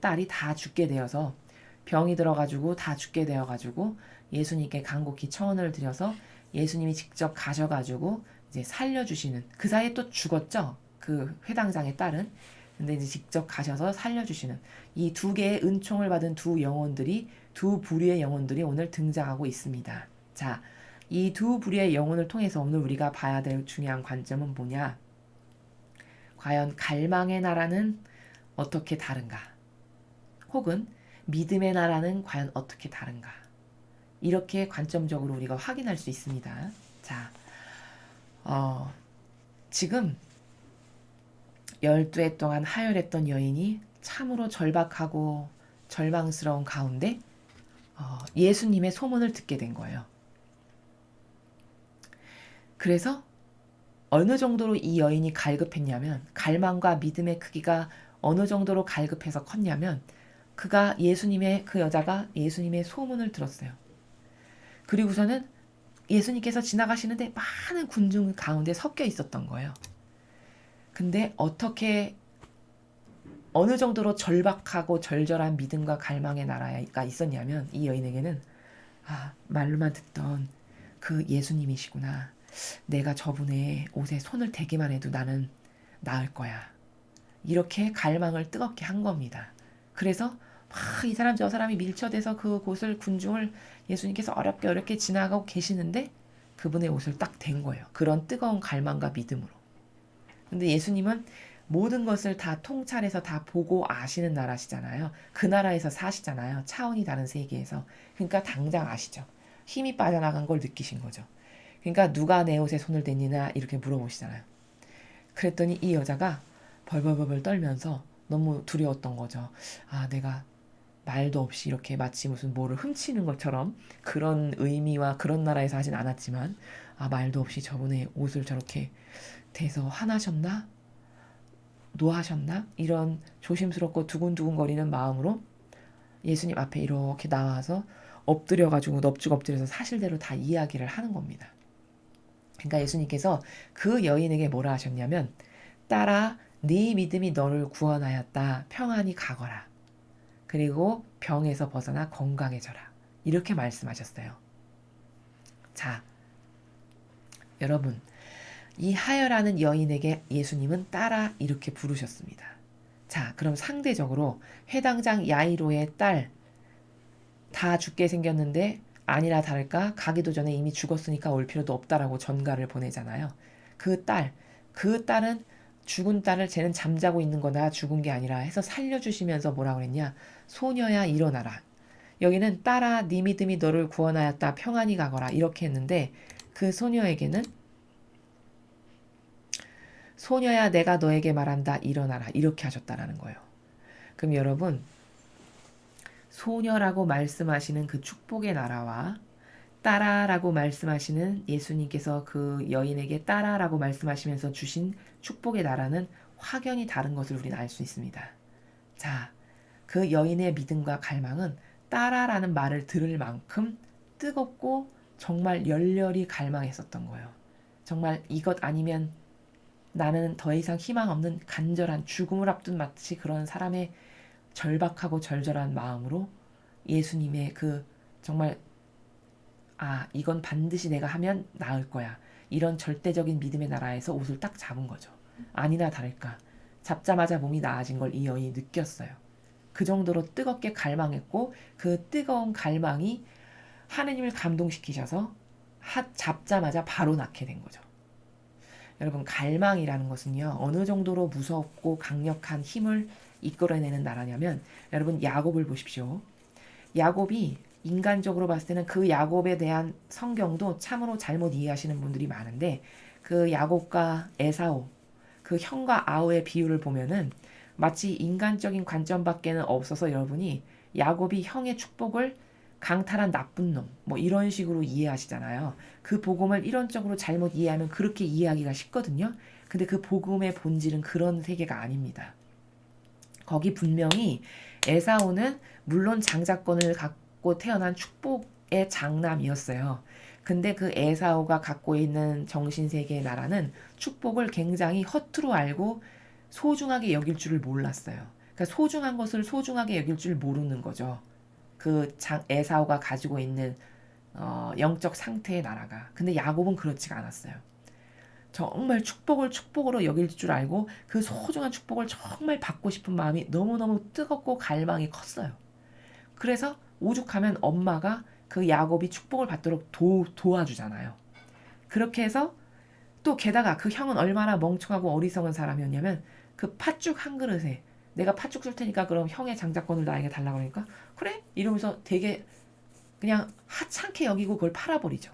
딸이 다 죽게 되어서 병이 들어가지고 다 죽게 되어가지고 예수님께 간곡히 청혼을 드려서 예수님이 직접 가셔가지고 이제 살려주시는, 그 사이에 또 죽었죠. 그 회당장의 딸은. 근데 이제 직접 가셔서 살려주시는 이 두 개의 은총을 받은 두 영혼들이, 두 부류의 영혼들이 오늘 등장하고 있습니다. 자, 이 두 부류의 영혼을 통해서 오늘 우리가 봐야 될 중요한 관점은 뭐냐? 과연 갈망의 나라는 어떻게 다른가? 혹은 믿음의 나라는 과연 어떻게 다른가? 이렇게 관점적으로 우리가 확인할 수 있습니다. 자, 지금 12해 동안 하혈했던 여인이 참으로 절박하고 절망스러운 가운데 예수님의 소문을 듣게 된 거예요. 그래서 어느 정도로 이 여인이 갈급했냐면, 갈망과 믿음의 크기가 어느 정도로 갈급해서 컸냐면, 그 여자가 예수님의 소문을 들었어요. 그리고서는 예수님께서 지나가시는데 많은 군중 가운데 섞여 있었던 거예요. 근데 어느 정도로 절박하고 절절한 믿음과 갈망의 나라가 있었냐면, 이 여인에게는 말로만 듣던 그 예수님이시구나. 내가 저분의 옷에 손을 대기만 해도 나는 나을 거야. 이렇게 갈망을 뜨겁게 한 겁니다. 그래서 이 사람 저 사람이 밀쳐대서 그곳을, 군중을 예수님께서 어렵게 지나가고 계시는데 그분의 옷을 딱 댄 거예요. 그런 뜨거운 갈망과 믿음으로. 근데 예수님은 모든 것을 다 통찰해서 다 보고 아시는 나라시잖아요. 그 나라에서 사시잖아요. 차원이 다른 세계에서. 그러니까 당장 아시죠. 힘이 빠져나간 걸 느끼신 거죠. 그러니까 누가 내 옷에 손을 댔니나 이렇게 물어보시잖아요. 그랬더니 이 여자가 벌벌벌벌 떨면서 너무 두려웠던 거죠. 아, 내가 말도 없이 이렇게 마치 무슨 뭐를 훔치는 것처럼 그런 의미와 그런 나라에서 하진 않았지만, 아, 말도 없이 저분의 옷을 저렇게 대서 화나셨나? 노하셨나? 이런 조심스럽고 두근두근거리는 마음으로 예수님 앞에 이렇게 나와서 엎드려가지고 넙죽 엎드려서 사실대로 다 이야기를 하는 겁니다. 그러니까 예수님께서 그 여인에게 뭐라 하셨냐면, 딸아, 네 믿음이 너를 구원하였다. 평안히 가거라. 그리고 병에서 벗어나 건강해져라. 이렇게 말씀하셨어요. 자, 여러분, 이 하여라는 여인에게 예수님은 딸아 이렇게 부르셨습니다. 자, 그럼 상대적으로 해당장 야이로의 딸 다 죽게 생겼는데 아니라 다를까 가기도 전에 이미 죽었으니까 올 필요도 없다라고 전가를 보내잖아요. 그 딸은 죽은 딸을 쟤는 잠자고 있는 거다 죽은 게 아니라 해서 살려주시면서 뭐라 그랬냐? 소녀야 일어나라. 여기는 딸아 네 믿음이 너를 구원하였다 평안히 가거라 이렇게 했는데 그 소녀에게는 소녀야 내가 너에게 말한다 일어나라 이렇게 하셨다라는 거예요. 그럼 여러분 소녀라고 말씀하시는 그 축복의 나라와 딸아라고 말씀하시는 예수님께서 그 여인에게 딸아라고 말씀하시면서 주신 축복의 나라는 확연히 다른 것을 우리는 알 수 있습니다. 자, 그 여인의 믿음과 갈망은 딸아라는 말을 들을 만큼 뜨겁고 정말 열렬히 갈망했었던 거예요. 정말 이것 아니면 나는 더 이상 희망 없는 간절한 죽음을 앞둔 마치 그런 사람의 절박하고 절절한 마음으로 예수님의 그 정말 이건 반드시 내가 하면 나을 거야. 이런 절대적인 믿음의 나라에서 옷을 딱 잡은 거죠. 아니나 다를까. 잡자마자 몸이 나아진 걸 이 여인이 느꼈어요. 그 정도로 뜨겁게 갈망했고 그 뜨거운 갈망이 하느님을 감동시키셔서 잡자마자 바로 낳게 된 거죠. 여러분 갈망이라는 것은요. 어느 정도로 무섭고 강력한 힘을 이끌어내는 나라냐면 여러분 야곱을 보십시오. 야곱이 인간적으로 봤을 때는 그 야곱에 대한 성경도 참으로 잘못 이해하시는 분들이 많은데 그 야곱과 에사오, 그 형과 아우의 비유를 보면은 마치 인간적인 관점밖에는 없어서 여러분이 야곱이 형의 축복을 강탈한 나쁜 놈, 뭐 이런 식으로 이해하시잖아요. 그 복음을 이론적으로 잘못 이해하면 그렇게 이해하기가 쉽거든요. 근데 그 복음의 본질은 그런 세계가 아닙니다. 거기 분명히 에사오는 물론 장자권을 갖고 태어난 축복의 장남이었어요. 근데 그 에사오가 갖고 있는 정신세계의 나라는 축복을 굉장히 허투루 알고 소중하게 여길 줄을 몰랐어요. 그러니까 소중한 것을 소중하게 여길 줄 모르는 거죠. 그 에사오가 가지고 있는 영적 상태의 나라가. 근데 야곱은 그렇지가 않았어요. 정말 축복을 축복으로 여길 줄 알고 그 소중한 축복을 정말 받고 싶은 마음이 너무너무 뜨겁고 갈망이 컸어요. 그래서 오죽하면 엄마가 그 야곱이 축복을 받도록 도와주잖아요. 그렇게 해서 또 게다가 그 형은 얼마나 멍청하고 어리석은 사람이었냐면 그 팥죽 한 그릇에 내가 팥죽 줄 테니까 그럼 형의 장자권을 나에게 달라고 그러니까 그래? 이러면서 되게 그냥 하찮게 여기고 그걸 팔아버리죠.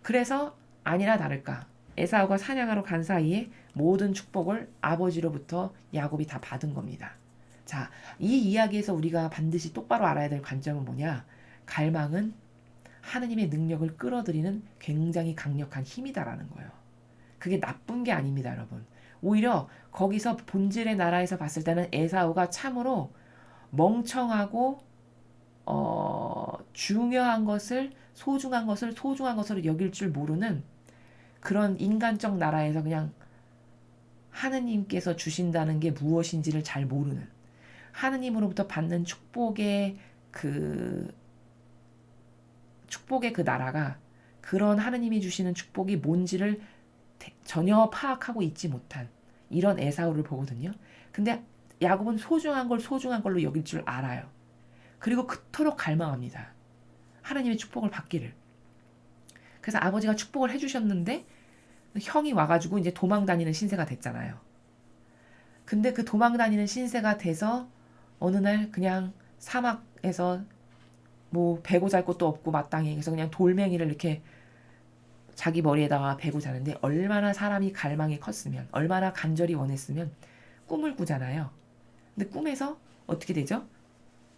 그래서 아니나 다를까 에사오가 사냥하러 간 사이에 모든 축복을 아버지로부터 야곱이 다 받은 겁니다. 자, 이 이야기에서 우리가 반드시 똑바로 알아야 될 관점은 뭐냐? 갈망은 하느님의 능력을 끌어들이는 굉장히 강력한 힘이다라는 거예요. 그게 나쁜 게 아닙니다, 여러분. 오히려 거기서 본질의 나라에서 봤을 때는 에사오가 참으로 멍청하고 중요한 것을 소중한 것으로 여길 줄 모르는 그런 인간적 나라에서 그냥 하느님께서 주신다는 게 무엇인지를 잘 모르는 하느님으로부터 받는 축복의 그 나라가 그런 하느님이 주시는 축복이 뭔지를 전혀 파악하고 있지 못한 이런 에사오를 보거든요. 근데 야곱은 소중한 걸 소중한 걸로 여길 줄 알아요. 그리고 그토록 갈망합니다. 하느님의 축복을 받기를. 그래서 아버지가 축복을 해주셨는데 형이 와가지고 이제 도망 다니는 신세가 됐잖아요. 근데 그 도망 다니는 신세가 돼서 어느 날 그냥 사막에서 뭐 베고 잘 곳도 없고 마땅히 그래서 그냥 돌멩이를 이렇게 자기 머리에다가 베고 자는데 얼마나 사람이 갈망이 컸으면 얼마나 간절히 원했으면 꿈을 꾸잖아요. 근데 꿈에서 어떻게 되죠?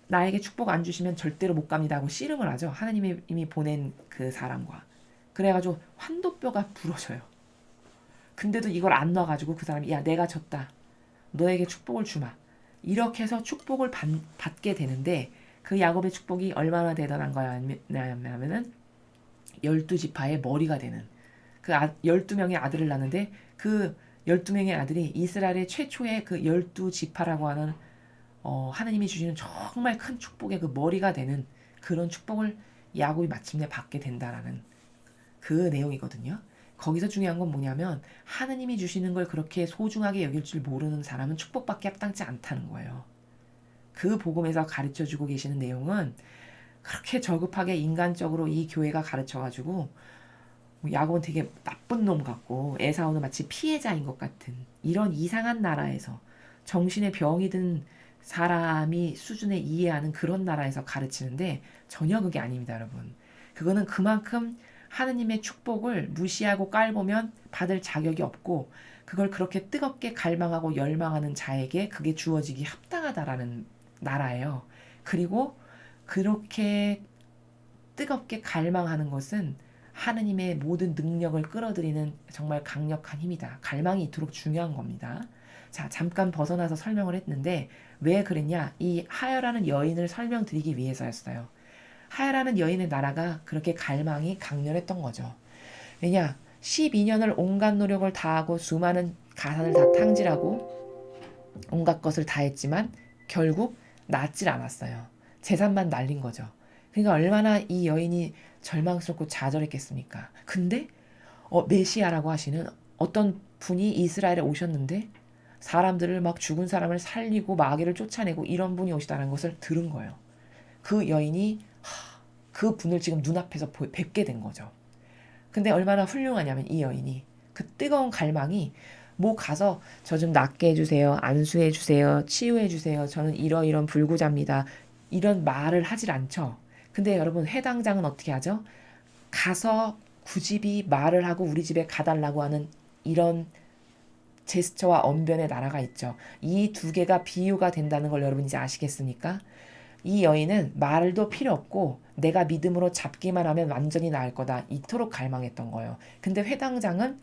나에게 축복 안 주시면 절대로 못 갑니다 하고 씨름을 하죠. 하나님이 이미 보낸 그 사람과. 그래가지고 환도뼈가 부러져요. 근데도 이걸 안 놔가지고 그 사람이 야 내가 졌다. 너에게 축복을 주마. 이렇게 해서 축복을 받게 되는데 그 야곱의 축복이 얼마나 대단한 거냐면은 12지파의 머리가 되는 그 12명의 아들을 낳는데 그 12명의 아들이 이스라엘의 최초의 그 12지파라고 하는 하나님이 주시는 정말 큰 축복의 그 머리가 되는 그런 축복을 야곱이 마침내 받게 된다라는 그 내용이거든요. 거기서 중요한 건 뭐냐면 하나님이 주시는 걸 그렇게 소중하게 여길 줄 모르는 사람은 축복받기 합당치 않다는 거예요. 그 복음에서 가르쳐주고 계시는 내용은 그렇게 저급하게 인간적으로 이 교회가 가르쳐가지고 야곱은 되게 나쁜 놈 같고 에사오는 마치 피해자인 것 같은 이런 이상한 나라에서 정신에 병이 든 사람이 수준에 이해하는 그런 나라에서 가르치는데 전혀 그게 아닙니다, 여러분. 그거는 그만큼 하느님의 축복을 무시하고 깔보면 받을 자격이 없고 그걸 그렇게 뜨겁게 갈망하고 열망하는 자에게 그게 주어지기 합당하다라는 나라예요. 그리고 그렇게 뜨겁게 갈망하는 것은 하느님의 모든 능력을 끌어들이는 정말 강력한 힘이다. 갈망이 이토록 중요한 겁니다. 자, 잠깐 벗어나서 설명을 했는데 왜 그랬냐? 이 하여라는 여인을 설명드리기 위해서였어요. 하여라는 여인의 나라가 그렇게 갈망이 강렬했던 거죠. 왜냐? 12년을 온갖 노력을 다하고 수많은 가산을 다 탕질하고 온갖 것을 다 했지만 결국 낫질 않았어요. 재산만 날린 거죠. 그러니까 얼마나 이 여인이 절망스럽고 좌절했겠습니까? 근데 메시아라고 하시는 어떤 분이 이스라엘에 오셨는데 사람들을 막 죽은 사람을 살리고 마귀를 쫓아내고 이런 분이 오시다는 것을 들은 거예요. 그 여인이 그 분을 지금 눈앞에서 뵙게 된 거죠. 근데 얼마나 훌륭하냐면 이 여인이 그 뜨거운 갈망이 뭐 가서 저 좀 낫게 해주세요. 안수해 주세요. 치유해 주세요. 저는 이러이런 불구자입니다. 이런 말을 하질 않죠. 근데 여러분 회당장은 어떻게 하죠? 가서 굳이 말을 하고 우리 집에 가달라고 하는 이런 제스처와 언변의 나라가 있죠. 이 두 개가 비유가 된다는 걸 여러분 이제 아시겠습니까? 이 여인은 말도 필요 없고 내가 믿음으로 잡기만 하면 완전히 나을 거다. 이토록 갈망했던 거예요. 근데 회당장은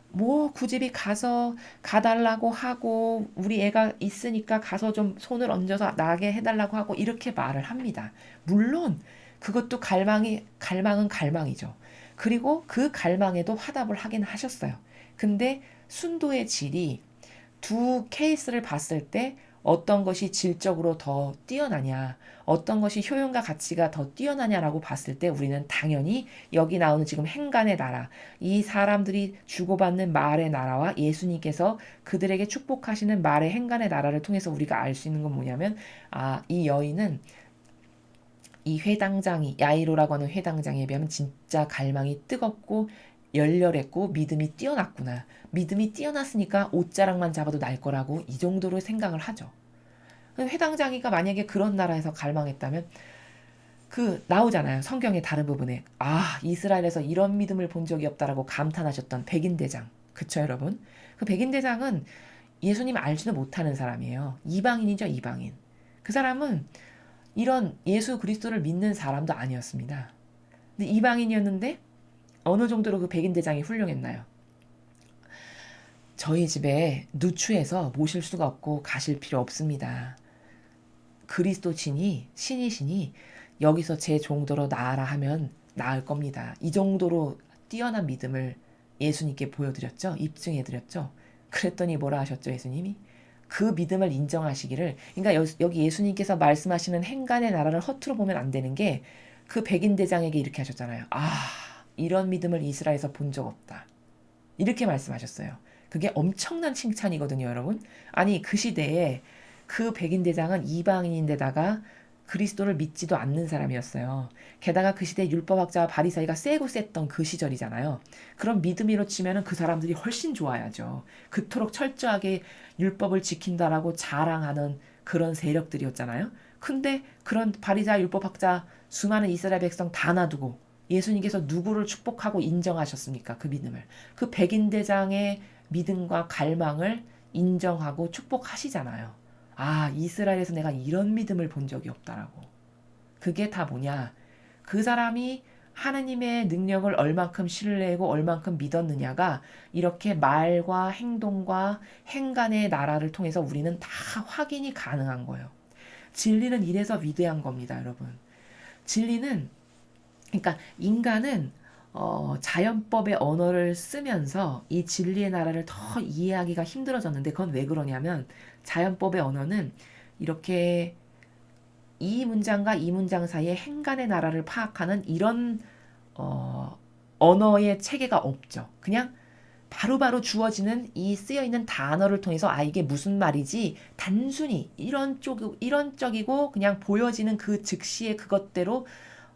뭐 굳이 가서 가달라고 하고 우리 애가 있으니까 가서 좀 손을 얹어서 나게 해달라고 하고 이렇게 말을 합니다. 물론 그것도 갈망은 갈망이죠. 그리고 그 갈망에도 화답을 하긴 하셨어요. 근데 순도의 질이 두 케이스를 봤을 때 어떤 것이 질적으로 더 뛰어나냐, 어떤 것이 효용과 가치가 더 뛰어나냐라고 봤을 때 우리는 당연히 여기 나오는 지금 행간의 나라, 이 사람들이 주고받는 말의 나라와 예수님께서 그들에게 축복하시는 말의 행간의 나라를 통해서 우리가 알 수 있는 건 뭐냐면, 이 여인은 이 회당장이, 야이로라고 하는 회당장에 비하면 진짜 갈망이 뜨겁고 열렬했고 믿음이 뛰어났구나. 믿음이 뛰어났으니까 옷자락만 잡아도 날 거라고 이 정도로 생각을 하죠. 회당장이가 만약에 그런 나라에서 갈망했다면 나오잖아요. 성경의 다른 부분에 이스라엘에서 이런 믿음을 본 적이 없다라고 감탄하셨던 백인대장. 그쵸 여러분? 그 백인대장은 예수님 알지도 못하는 사람이에요. 이방인이죠, 이방인. 그 사람은 이런 예수 그리스도를 믿는 사람도 아니었습니다. 근데 이방인이었는데 어느 정도로 그 백인대장이 훌륭했나요? 저희 집에 누추해서 모실 수가 없고 가실 필요 없습니다. 그리스도신이 신이시니 여기서 제 정도로 나아라 하면 나을 겁니다. 이 정도로 뛰어난 믿음을 예수님께 보여드렸죠. 입증해드렸죠. 그랬더니 뭐라 하셨죠, 예수님이? 그 믿음을 인정하시기를. 그러니까 여기 예수님께서 말씀하시는 행간의 나라를 허투루 보면 안 되는 게 그 백인대장에게 이렇게 하셨잖아요. 이런 믿음을 이스라엘에서 본 적 없다. 이렇게 말씀하셨어요. 그게 엄청난 칭찬이거든요, 여러분. 아니 그 시대에 그 백인대장은 이방인인데다가 그리스도를 믿지도 않는 사람이었어요. 게다가 그 시대 율법학자와 바리사이가 세고 셌던 그 시절이잖아요. 그런 믿음으로 치면은 그 사람들이 훨씬 좋아야죠. 그토록 철저하게 율법을 지킨다라고 자랑하는 그런 세력들이었잖아요. 근데 그런 바리사 율법학자 수많은 이스라엘 백성 다 놔두고 예수님께서 누구를 축복하고 인정하셨습니까? 그 믿음을. 그 백인 대장의 믿음과 갈망을 인정하고 축복하시잖아요. 아, 이스라엘에서 내가 이런 믿음을 본 적이 없다라고. 그게 다 뭐냐? 그 사람이 하느님의 능력을 얼만큼 신뢰하고 얼만큼 믿었느냐가 이렇게 말과 행동과 행간의 나라를 통해서 우리는 다 확인이 가능한 거예요. 진리는 이래서 위대한 겁니다, 여러분. 진리는, 그러니까 인간은 자연법의 언어를 쓰면서 이 진리의 나라를 더 이해하기가 힘들어졌는데 그건 왜 그러냐면 자연법의 언어는 이렇게 이 문장과 이 문장 사이에 행간의 나라를 파악하는 이런 언어의 체계가 없죠. 그냥 바로바로 주어지는 이 쓰여있는 단어를 통해서 아 이게 무슨 말이지 단순히 이런 쪽이고 그냥 보여지는 그 즉시의 그것대로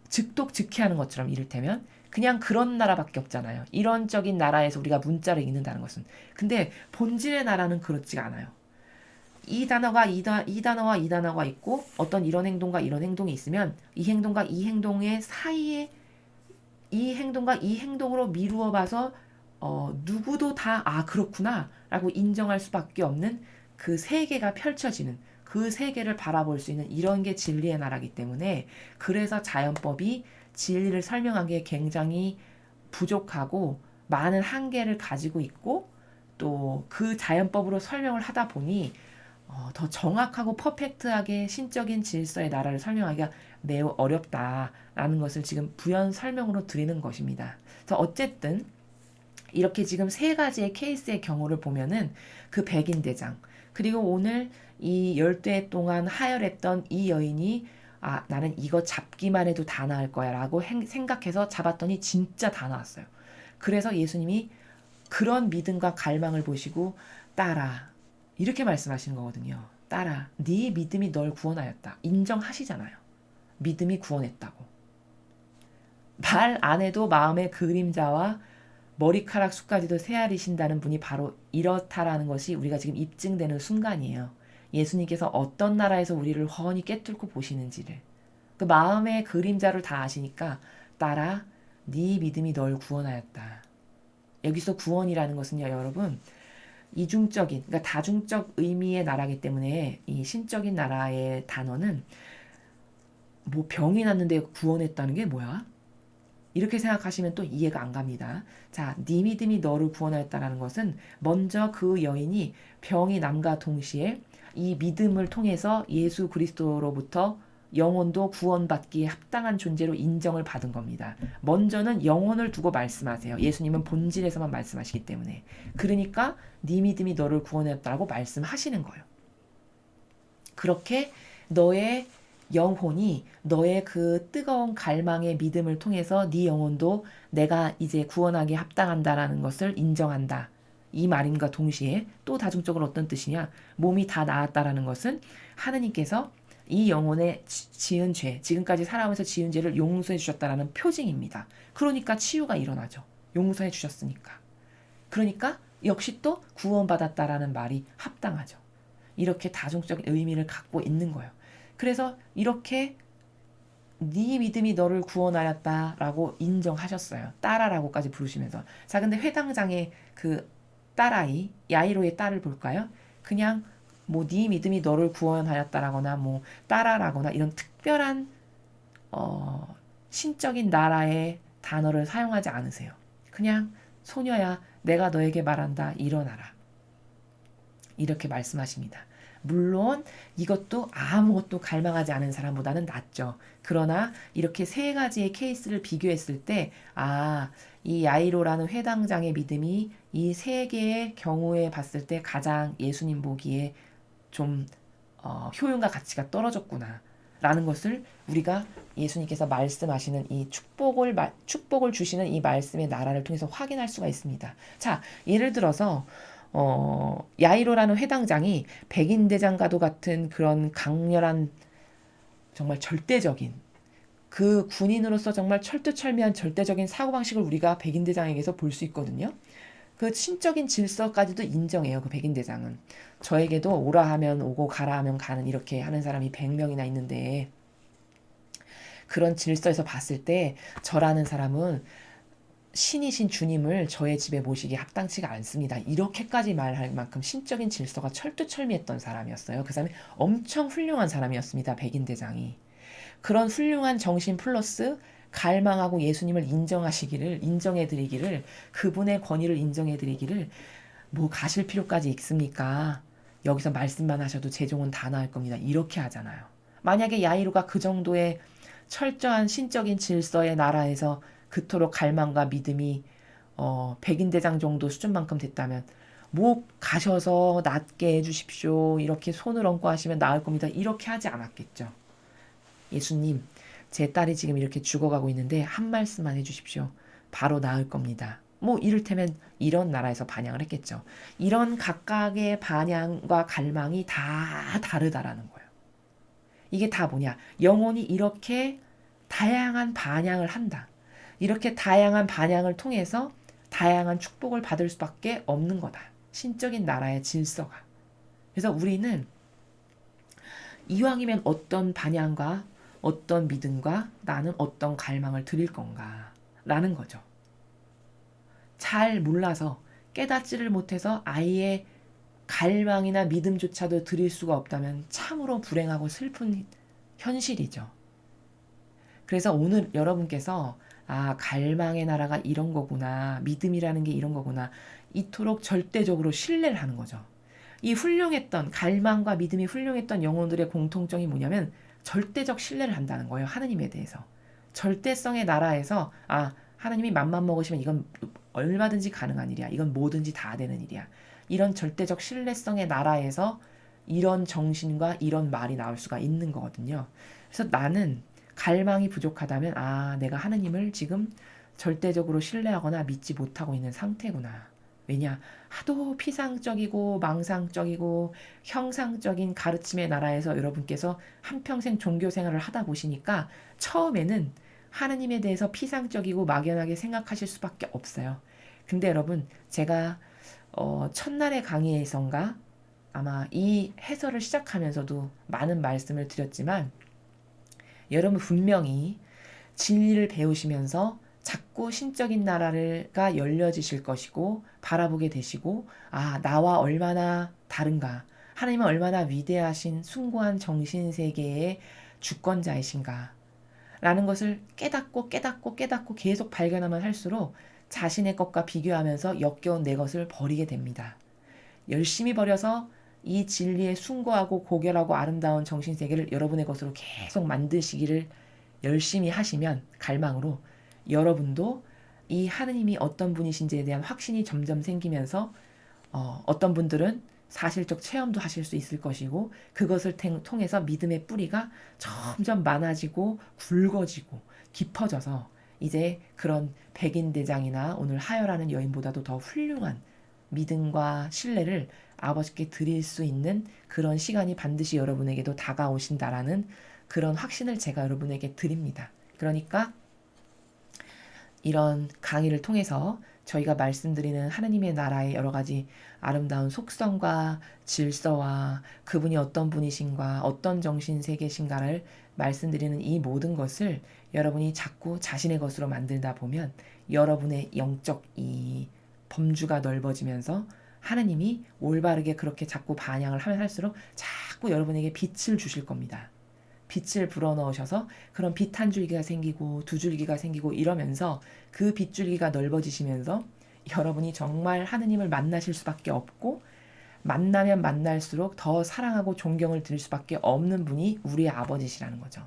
즉독즉해하는 것처럼 이를테면 그냥 그런 나라밖에 없잖아요. 이런적인 나라에서 우리가 문자를 읽는다는 것은. 근데 본질의 나라는 그렇지가 않아요. 이 단어가 이 단어와 이 단어가 있고 어떤 이런 행동과 이런 행동이 있으면 이 행동과 이 행동의 사이에 이 행동과 이 행동으로 미루어 봐서 누구도 다 아 그렇구나 라고 인정할 수밖에 없는 그 세계가 펼쳐지는 그 세계를 바라볼 수 있는 이런 게 진리의 나라기 때문에 그래서 자연법이 진리를 설명하기에 굉장히 부족하고 많은 한계를 가지고 있고 또 그 자연법으로 설명을 하다 보니 더 정확하고 퍼펙트하게 신적인 질서의 나라를 설명하기가 매우 어렵다라는 것을 지금 부연 설명으로 드리는 것입니다. 그래서 어쨌든 이렇게 지금 세 가지의 케이스의 경우를 보면은 그 백인 대장 그리고 오늘 이 12해 동안 하혈했던 이 여인이 아 나는 이거 잡기만 해도 다 나을 거야 라고 생각해서 잡았더니 진짜 다 나왔어요. 그래서 예수님이 그런 믿음과 갈망을 보시고 따라 이렇게 말씀하시는 거거든요. 따라 네 믿음이 널 구원하였다. 인정하시잖아요. 믿음이 구원했다고. 말 안 해도 마음의 그림자와 머리카락 수까지도 헤아리신다는 분이 바로 이렇다라는 것이 우리가 지금 입증되는 순간이에요. 예수님께서 어떤 나라에서 우리를 훤히 꿰뚫고 보시는지를. 그 마음의 그림자를 다 아시니까 따라 네 믿음이 널 구원하였다. 여기서 구원이라는 것은요, 여러분. 이중적인, 그러니까 다중적 의미의 나라기 때문에 이 신적인 나라의 단어는 뭐 병이 났는데 구원했다는 게 뭐야? 이렇게 생각하시면 또 이해가 안 갑니다. 자, 네 믿음이 너를 구원하였다라는 것은 먼저 그 여인이 병이 남과 동시에 이 믿음을 통해서 예수 그리스도로부터 영혼도 구원받기에 합당한 존재로 인정을 받은 겁니다. 먼저는 영혼을 두고 말씀하세요. 예수님은 본질에서만 말씀하시기 때문에. 그러니까 네 믿음이 너를 구원했다고 말씀하시는 거예요. 그렇게 너의 영혼이 너의 그 뜨거운 갈망의 믿음을 통해서 네 영혼도 내가 이제 구원하기에 합당한다라는 것을 인정한다. 이 말임과 동시에 또 다중적으로 어떤 뜻이냐? 몸이 다 나았다라는 것은 하느님께서 이 영혼의 지은 죄, 지금까지 살아오면서 지은 죄를 용서해 주셨다라는 표징입니다. 그러니까 치유가 일어나죠. 용서해 주셨으니까. 그러니까 역시 또 구원받았다라는 말이 합당하죠. 이렇게 다중적인 의미를 갖고 있는 거예요. 그래서 이렇게 네 믿음이 너를 구원하였다라고 인정하셨어요. 따라라고까지 부르시면서. 자, 근데 회당장의 그 딸아이, 야이로의 딸을 볼까요? 그냥 뭐 네 믿음이 너를 구원하였다라거나 뭐 따라라거나 이런 특별한 신적인 나라의 단어를 사용하지 않으세요. 그냥 소녀야 내가 너에게 말한다 일어나라. 이렇게 말씀하십니다. 물론 이것도 아무것도 갈망하지 않은 사람보다는 낫죠. 그러나 이렇게 세 가지의 케이스를 비교했을 때 아, 이 야이로라는 회당장의 믿음이 이 세 개의 경우에 봤을 때 가장 예수님 보기에 좀 효용과 가치가 떨어졌구나 라는 것을 우리가 예수님께서 말씀하시는 이 축복을 주시는 이 말씀의 나라를 통해서 확인할 수가 있습니다. 자, 예를 들어서 야이로라는 회당장이 백인대장과도 같은 그런 강렬한 정말 절대적인 그 군인으로서 정말 철두철미한 절대적인 사고방식을 우리가 백인대장에게서 볼 수 있거든요. 그 신적인 질서까지도 인정해요. 그 백인대장은. 저에게도 오라 하면 오고 가라 하면 가는 이렇게 하는 사람이 100명이나 있는데 그런 질서에서 봤을 때 저라는 사람은 신이신 주님을 저의 집에 모시기 합당치가 않습니다. 이렇게까지 말할 만큼 신적인 질서가 철두철미했던 사람이었어요. 그 사람이 엄청 훌륭한 사람이었습니다. 백인대장이. 그런 훌륭한 정신 플러스 갈망하고 예수님을 인정해드리기를 그분의 권위를 인정해드리기를 뭐 가실 필요까지 있습니까? 여기서 말씀만 하셔도 재종은 다 나을 겁니다. 이렇게 하잖아요. 만약에 야이로가 그 정도의 철저한 신적인 질서의 나라에서 그토록 갈망과 믿음이 백인대장 정도 수준만큼 됐다면 뭐 가셔서 낫게 해주십시오. 이렇게 손을 얹고 하시면 나을 겁니다. 이렇게 하지 않았겠죠. 예수님, 제 딸이 지금 이렇게 죽어가고 있는데 한 말씀만 해주십시오. 바로 나을 겁니다. 뭐 이를테면 이런 나라에서 반향을 했겠죠. 이런 각각의 반향과 갈망이 다 다르다라는 거예요. 이게 다 뭐냐? 영혼이 이렇게 다양한 반향을 한다. 이렇게 다양한 반향을 통해서 다양한 축복을 받을 수밖에 없는 거다. 신적인 나라의 질서가. 그래서 우리는 이왕이면 어떤 반향과 어떤 믿음과 나는 어떤 갈망을 드릴 건가 라는 거죠. 잘 몰라서 깨닫지를 못해서 아예 갈망이나 믿음조차도 드릴 수가 없다면 참으로 불행하고 슬픈 현실이죠. 그래서 오늘 여러분께서 갈망의 나라가 이런 거구나. 믿음이라는 게 이런 거구나. 이토록 절대적으로 신뢰를 하는 거죠. 이 훌륭했던 갈망과 믿음이 훌륭했던 영혼들의 공통점이 뭐냐면 절대적 신뢰를 한다는 거예요. 하느님에 대해서. 절대성의 나라에서 하나님이 맘만 먹으시면 이건 얼마든지 가능한 일이야. 이건 뭐든지 다 되는 일이야. 이런 절대적 신뢰성의 나라에서 이런 정신과 이런 말이 나올 수가 있는 거거든요. 그래서 나는 갈망이 부족하다면 내가 하느님을 지금 절대적으로 신뢰하거나 믿지 못하고 있는 상태구나. 왜냐? 하도 피상적이고 망상적이고 형상적인 가르침의 나라에서 여러분께서 한평생 종교 생활을 하다 보시니까 처음에는 하느님에 대해서 피상적이고 막연하게 생각하실 수밖에 없어요. 근데 여러분, 제가 첫날의 강의에선가 아마 이 해설을 시작하면서도 많은 말씀을 드렸지만 여러분 분명히 진리를 배우시면서 자꾸 신적인 나라가 열려지실 것이고 바라보게 되시고 나와 얼마나 다른가 하나님은 얼마나 위대하신 숭고한 정신세계의 주권자이신가 라는 것을 깨닫고 계속 발견하면 할수록 자신의 것과 비교하면서 역겨운 내 것을 버리게 됩니다. 열심히 버려서 이 진리의 숭고하고 고결하고 아름다운 정신세계를 여러분의 것으로 계속 만드시기를 열심히 하시면 갈망으로 여러분도 이 하느님이 어떤 분이신지에 대한 확신이 점점 생기면서 어떤 분들은 사실적 체험도 하실 수 있을 것이고 그것을 통해서 믿음의 뿌리가 점점 많아지고 굵어지고 깊어져서 이제 그런 백인대장이나 오늘 하열하는 여인보다도 더 훌륭한 믿음과 신뢰를 아버지께 드릴 수 있는 그런 시간이 반드시 여러분에게도 다가오신다라는 그런 확신을 제가 여러분에게 드립니다. 그러니까 이런 강의를 통해서 저희가 말씀드리는 하느님의 나라의 여러 가지 아름다운 속성과 질서와 그분이 어떤 분이신가 어떤 정신세계신가를 말씀드리는 이 모든 것을 여러분이 자꾸 자신의 것으로 만들다 보면 여러분의 영적 이 범주가 넓어지면서 하느님이 올바르게 그렇게 자꾸 반향을 하면 할수록 자꾸 여러분에게 빛을 주실 겁니다. 빛을 불어넣으셔서 그런 빛 한 줄기가 생기고 두 줄기가 생기고 이러면서 그 빗줄기가 넓어지시면서 여러분이 정말 하느님을 만나실 수밖에 없고 만나면 만날수록 더 사랑하고 존경을 드릴 수밖에 없는 분이 우리의 아버지시라는 거죠.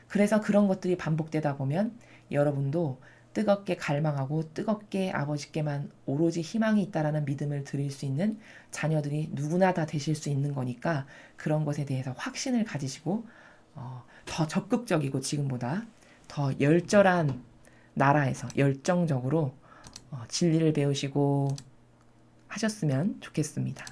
그래서 그런 것들이 반복되다 보면 여러분도 뜨겁게 갈망하고 뜨겁게 아버지께만 오로지 희망이 있다라는 믿음을 드릴 수 있는 자녀들이 누구나 다 되실 수 있는 거니까 그런 것에 대해서 확신을 가지시고 더 적극적이고 지금보다 더 열절한 나라에서 열정적으로 진리를 배우시고 하셨으면 좋겠습니다.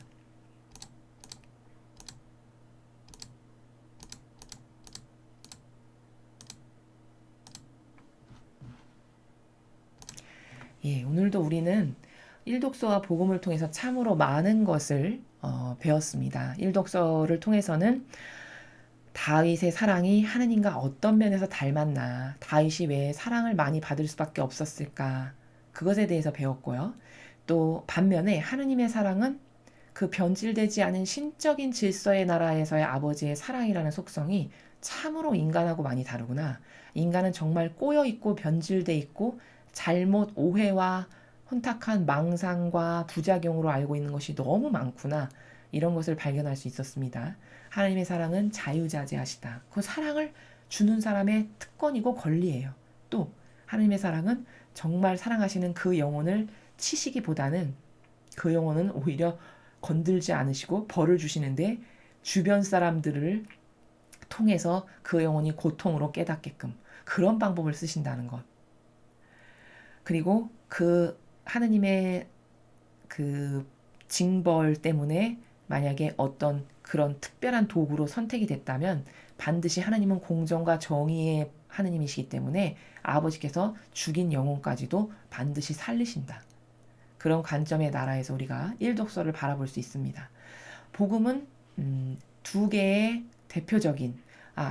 예, 오늘도 우리는 일독서와 복음을 통해서 참으로 많은 것을 배웠습니다. 일독서를 통해서는 다윗의 사랑이 하느님과 어떤 면에서 닮았나, 다윗이 왜 사랑을 많이 받을 수밖에 없었을까, 그것에 대해서 배웠고요. 또 반면에 하느님의 사랑은 그 변질되지 않은 신적인 질서의 나라에서의 아버지의 사랑이라는 속성이 참으로 인간하고 많이 다르구나. 인간은 정말 꼬여 있고 변질돼 있고 잘못 오해와 혼탁한 망상과 부작용으로 알고 있는 것이 너무 많구나. 이런 것을 발견할 수 있었습니다. 하나님의 사랑은 자유자재하시다. 그 사랑을 주는 사람의 특권이고 권리예요. 또 하나님의 사랑은 정말 사랑하시는 그 영혼을 치시기보다는 그 영혼은 오히려 건들지 않으시고 벌을 주시는데 주변 사람들을 통해서 그 영혼이 고통으로 깨닫게끔 그런 방법을 쓰신다는 것. 그리고 그 하느님의 그 징벌 때문에 만약에 어떤 그런 특별한 도구로 선택이 됐다면 반드시 하나님은 공정과 정의의 하느님이시기 때문에 아버지께서 죽인 영혼까지도 반드시 살리신다. 그런 관점의 나라에서 우리가 일독서를 바라볼 수 있습니다. 복음은 두 개의 대표적인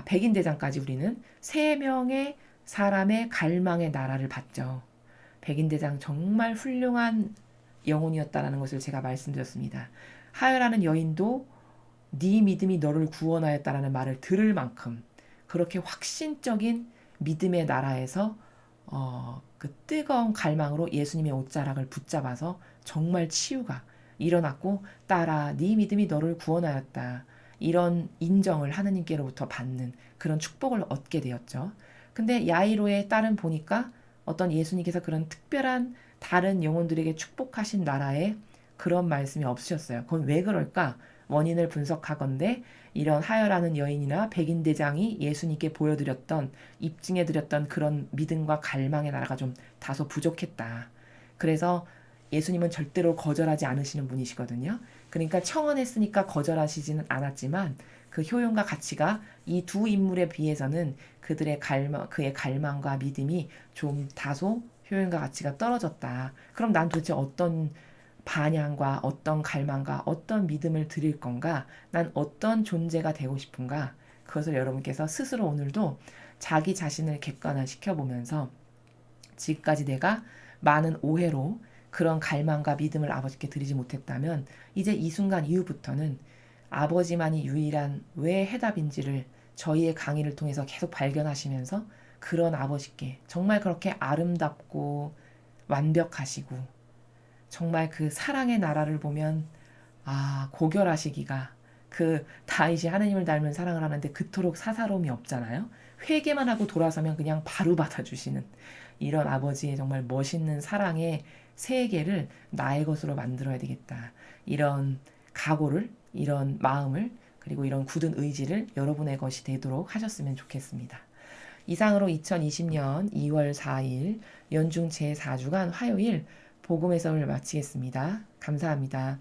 백인대장까지 우리는 세 명의 사람의 갈망의 나라를 봤죠. 백인대장 정말 훌륭한 영혼이었다라는 것을 제가 말씀드렸습니다. 하여라는 여인도 네 믿음이 너를 구원하였다라는 말을 들을 만큼 그렇게 확신적인 믿음의 나라에서 그 뜨거운 갈망으로 예수님의 옷자락을 붙잡아서 정말 치유가 일어났고 딸아 네 믿음이 너를 구원하였다. 이런 인정을 하느님께로부터 받는 그런 축복을 얻게 되었죠. 근데 야이로의 딸은 보니까 어떤 예수님께서 그런 특별한 다른 영혼들에게 축복하신 나라에 그런 말씀이 없으셨어요. 그건 왜 그럴까? 원인을 분석하건대 이런 하여라는 여인이나 백인대장이 예수님께 보여드렸던 입증해드렸던 그런 믿음과 갈망의 나라가 좀 다소 부족했다. 그래서 예수님은 절대로 거절하지 않으시는 분이시거든요. 그러니까 청원했으니까 거절하시지는 않았지만 그 효용과 가치가 이 두 인물에 비해서는 그의 갈망과 믿음이 좀 다소 효용과 가치가 떨어졌다. 그럼 난 도대체 어떤 반향과 어떤 갈망과 어떤 믿음을 드릴 건가? 난 어떤 존재가 되고 싶은가? 그것을 여러분께서 스스로 오늘도 자기 자신을 객관화시켜 보면서 지금까지 내가 많은 오해로 그런 갈망과 믿음을 아버지께 드리지 못했다면 이제 이 순간 이후부터는 아버지만이 유일한 왜 해답인지를 저희의 강의를 통해서 계속 발견하시면서 그런 아버지께 정말 그렇게 아름답고 완벽하시고 정말 그 사랑의 나라를 보면 고결하시기가 그 다윗이 하느님을 닮은 사랑을 하는데 그토록 사사로움이 없잖아요. 회개만 하고 돌아서면 그냥 바로 받아주시는 이런 아버지의 정말 멋있는 사랑의 세계를 나의 것으로 만들어야 되겠다. 이런 각오를, 이런 마음을, 그리고 이런 굳은 의지를 여러분의 것이 되도록 하셨으면 좋겠습니다. 이상으로 2020년 2월 4일 연중 제4주간 화요일 복음의 섭을 마치겠습니다. 감사합니다.